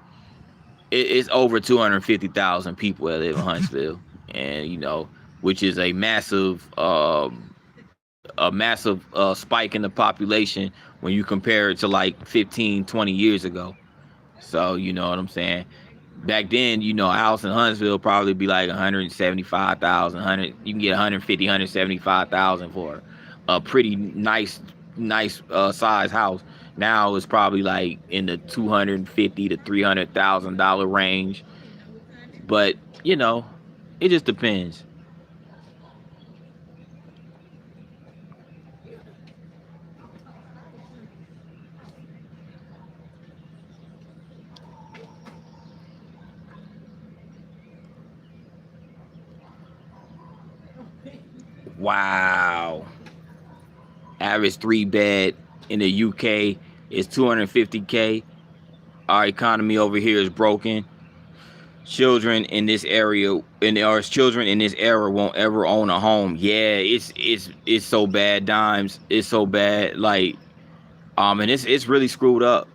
it's over 250,000 people that live in Huntsville, and you know, which is a massive spike in the population when you compare it to like 15, 20 years ago. So you know what I'm saying. Back then, you know, a house in Huntsville probably be like 175,000, you can get 150, 175,000 for a pretty nice size house. Now it's probably like in the 250 to $300,000 range. But you know, it just depends. Wow. Average 3 bed in the UK is 250K. Our economy over here is broken. Children in this area, and our children in this era won't ever own a home. Yeah, it's so bad, Dimes. It's so bad. Like, and it's really screwed up.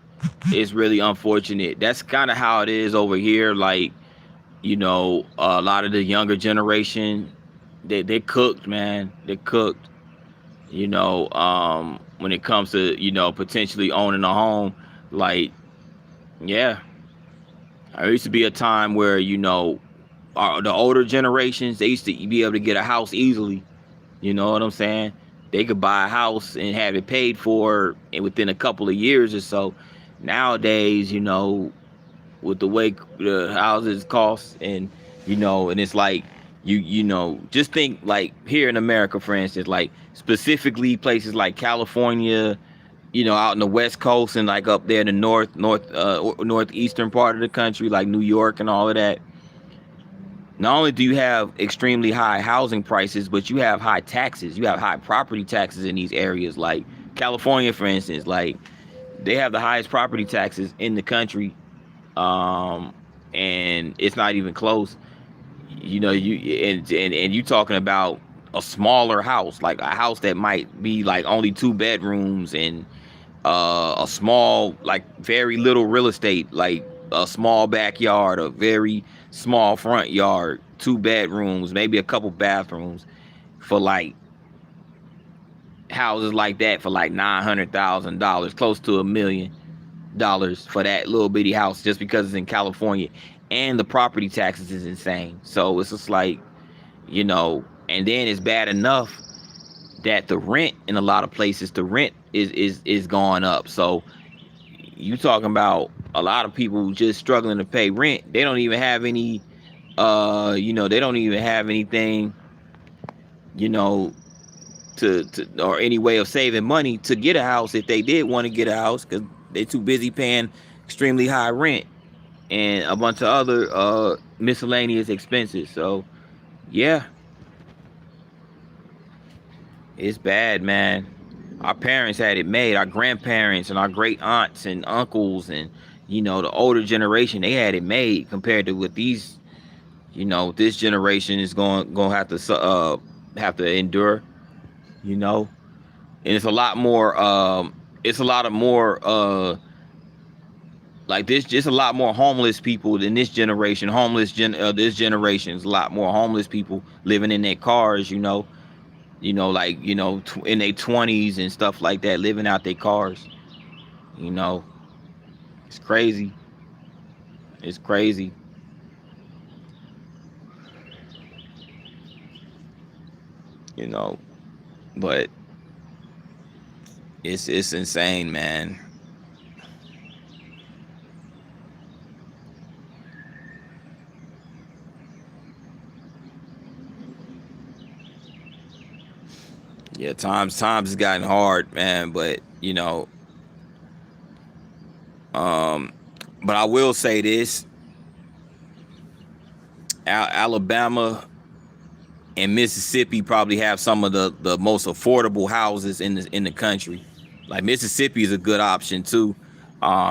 It's really unfortunate. That's kind of how it is over here. Like, you know, a lot of the younger generation, they cooked, man. They cooked. You know, when it comes to, you know, potentially owning a home, like, yeah, there used to be a time where, you know, the older generations, they used to be able to get a house easily. You know what I'm saying? They could buy a house and have it paid for within a couple of years or so. Nowadays, you know, with the way the houses cost, and you know, and it's like, you know, just think like here in America, for instance, like specifically places like California, you know, out in the West Coast, and like up there in the northeastern part of the country, like New York and all of that. Not only do you have extremely high housing prices, but you have high taxes. You have high property taxes in these areas. Like California, for instance, like they have the highest property taxes in the country, um, and it's not even close. You know, and you talking about a smaller house, like a house that might be like only 2 bedrooms, and a small, like very little real estate, like a small backyard, a very small front yard, 2 bedrooms, maybe a couple bathrooms, for like houses like that for like $900,000, close to $1 million for that little bitty house, just because it's in California, and the property taxes is insane. So it's just like, you know, and then it's bad enough that the rent in a lot of places, the rent is going up. So you talking about a lot of people just struggling to pay rent. They don't even have any, you know, they don't even have anything, you know, to or any way of saving money to get a house if they did want to get a house, because they're too busy paying extremely high rent and a bunch of other miscellaneous expenses. So yeah, it's bad, man. Our parents had it made. Our grandparents and our great aunts and uncles, and you know, the older generation, they had it made compared to what these, you know, this generation is going have to endure. You know, and it's a lot more. It's a lot of more. Like this, just a lot more homeless people than this generation. This generation is a lot more homeless people living in their cars. You know, like, you know, in their 20s and stuff like that, living out their cars. You know, it's crazy. It's crazy. You know, but it's insane, man. Yeah, times has gotten hard, man. But you know, um, but I will say this: Alabama And Mississippi probably have some of the most affordable houses in the country. Like Mississippi is a good option too.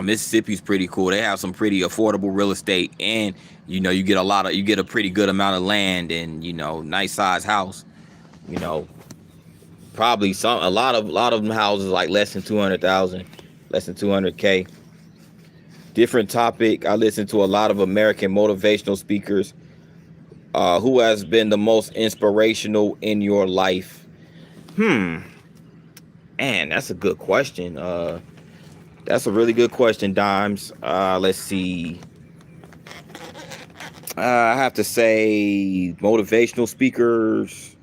Mississippi's pretty cool. They have some pretty affordable real estate, and you get a pretty good amount of land, and nice size house. You know, probably a lot of them houses like less than 200,000, less than 200K. Different topic. I listen to a lot of American motivational speakers. Who has been the most inspirational in your life? Man, that's a good question. That's a really good question, Dimes. Let's see. I have to say motivational speakers.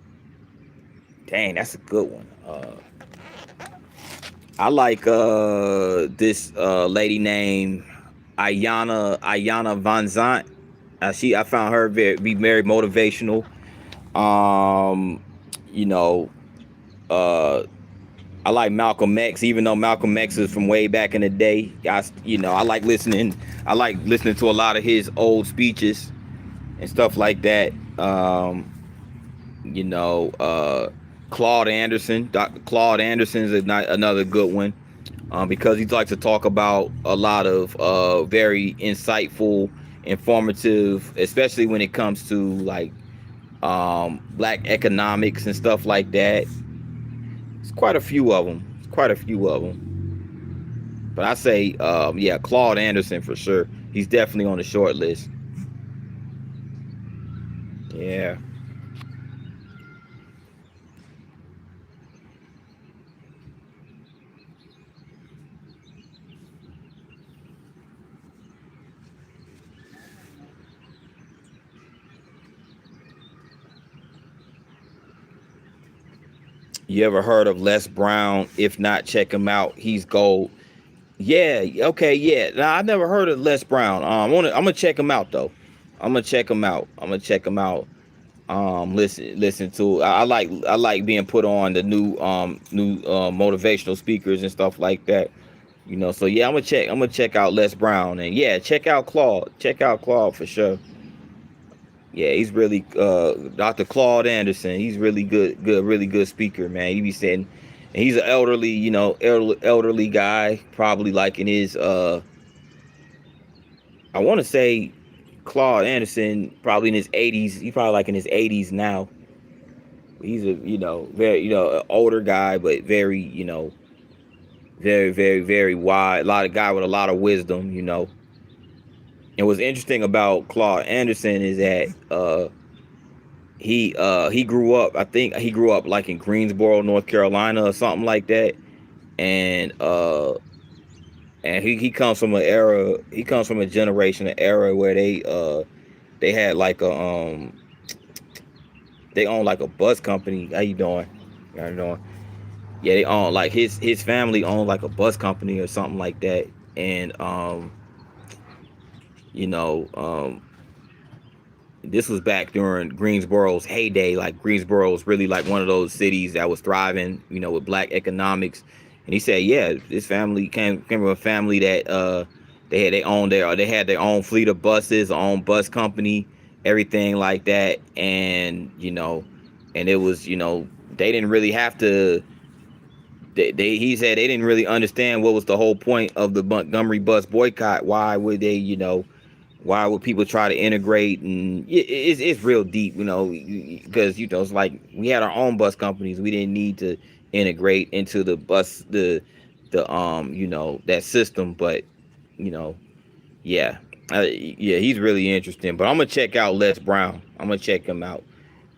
Dang, that's a good one. I like this lady named Ayana Van Zant. I found her be very motivational. You know, I like Malcolm X, even though Malcolm X is from way back in the day. I like listening. I like listening to a lot of his old speeches and stuff like that. Claude Anderson. Dr. Claude Anderson is another good one because he likes to talk about a lot of very insightful, informative, especially when it comes to like black economics and stuff like that. It's quite a few of them. But I say, Claude Anderson for sure. He's definitely on the short list. Yeah. You ever heard of Les Brown? If not, check him out. He's gold. Yeah. Okay. Yeah. Nah, I've never heard of Les Brown. I'm gonna check him out though. I'm gonna check him out. Listen to. I like being put on the new motivational speakers and stuff like that. So yeah, I'm gonna check out Les Brown, and yeah, check out Claude. Check out Claude for sure. Yeah, he's really Dr. Claude Anderson. He's really really good speaker, man. He be saying, and he's an elderly guy, probably like in his I want to say Claude Anderson probably in his 80s. He's probably like in his 80s now. He's a very an older guy, but very very very very wide. A lot of guy with a lot of wisdom. And what's interesting about Claude Anderson is that he grew up. I think he grew up like in Greensboro, North Carolina, or something like that. And he comes from an era. He comes from a generation, an era where they had like they own like a bus company. How you doing? How you doing? Yeah, they own like his family owned like a bus company or something like that. And this was back during Greensboro's heyday. Like Greensboro was really like one of those cities that was thriving, with black economics. And he said, yeah, this family came from a family that they had their own fleet of buses, their own bus company, everything like that. And and it was they didn't really have to. He said they didn't really understand what was the whole point of the Montgomery bus boycott. Why would they, why would people try to integrate? And it's real deep, because it's like we had our own bus companies. We didn't need to integrate into the bus that system. But yeah, he's really interesting. But I'm gonna check out Les Brown. I'm gonna check him out.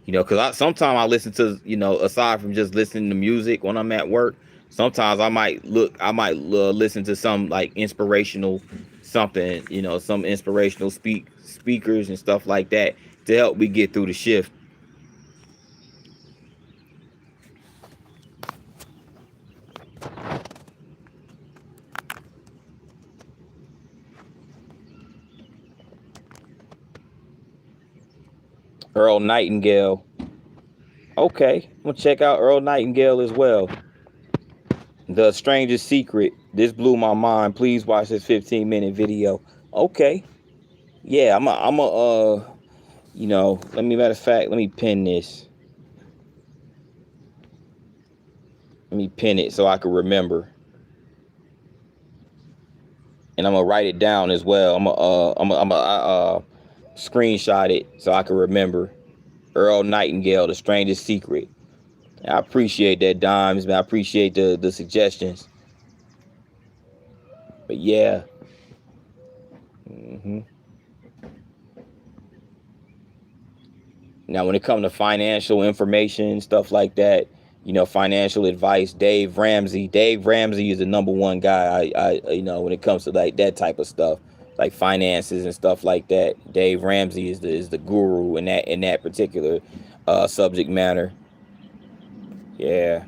Because sometimes I listen to aside from just listening to music when I'm at work. Sometimes I might listen to some like inspirational something, some inspirational speakers and stuff like that to help me get through the shift. Earl Nightingale. Okay, I'm gonna check out Earl Nightingale as well. The Strangest Secret. This blew my mind. Please watch this 15-minute video. Okay. Yeah, let me, matter of fact, let me pin this. Let me pin it so I can remember. And I'm gonna write it down as well. I'm gonna screenshot it so I can remember. Earl Nightingale, The Strangest Secret. I appreciate that, Dimes, man. I appreciate the suggestions. But yeah. hmm Now, when it comes to financial information, stuff like that, financial advice, Dave Ramsey. Dave Ramsey is the number one guy. When it comes to like that type of stuff, like finances and stuff like that. Dave Ramsey is the guru in that particular subject matter. Yeah.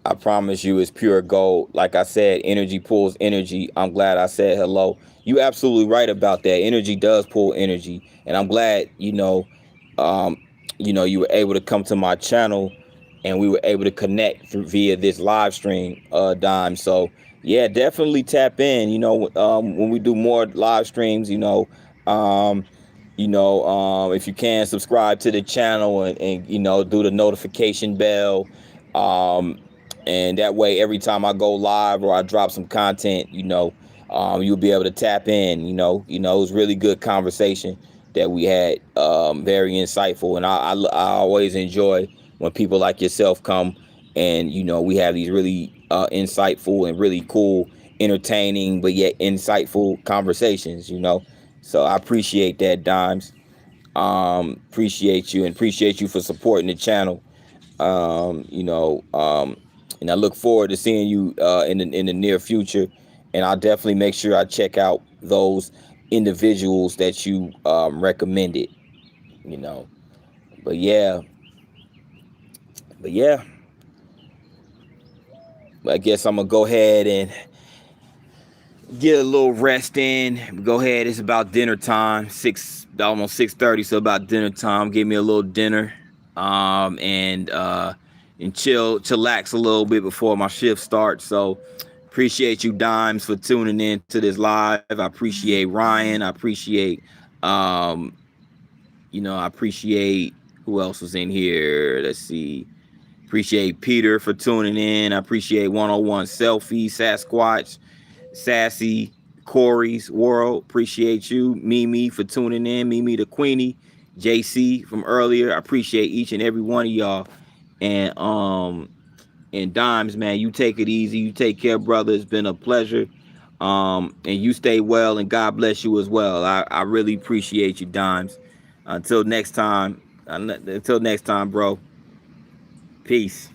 I promise you it's pure gold. Like I said, energy pulls energy. I'm glad I said hello. You absolutely right about that. Energy does pull energy. And I'm glad, um, you were able to come to my channel and we were able to connect via this live stream, Dime. So yeah, definitely tap in, when we do more live streams, um, if you can subscribe to the channel and do the notification bell. Um, and that way every time I go live or I drop some content, you'll be able to tap in. It was really good conversation that we had, very insightful, and I always enjoy when people like yourself come and we have these really insightful and really cool, entertaining but yet insightful conversations. So I appreciate that, Dimes. Appreciate you and appreciate you for supporting the channel. And I look forward to seeing you in the near future. And I'll definitely make sure I check out those individuals that you recommended. You know, but yeah, but yeah. I guess I'm gonna go ahead and get a little rest in. Go ahead. It's about dinner time. Almost 6:30. So about dinner time. Give me a little dinner. And chillax a little bit before my shift starts. So appreciate you, Dimes, for tuning in to this live. I appreciate Ryan. I appreciate I appreciate who else was in here. Let's see. Appreciate Peter for tuning in. I appreciate 101 Selfie, Sasquatch, Sassy, Corey's World. Appreciate you. Mimi for tuning in. Mimi the Queenie. JC from earlier. I appreciate each and every one of y'all. And Dimes, man, you take it easy. You take care, brother. It's been a pleasure. And you stay well, and God bless you as well. I really appreciate you, Dimes. Until next time, bro. Peace.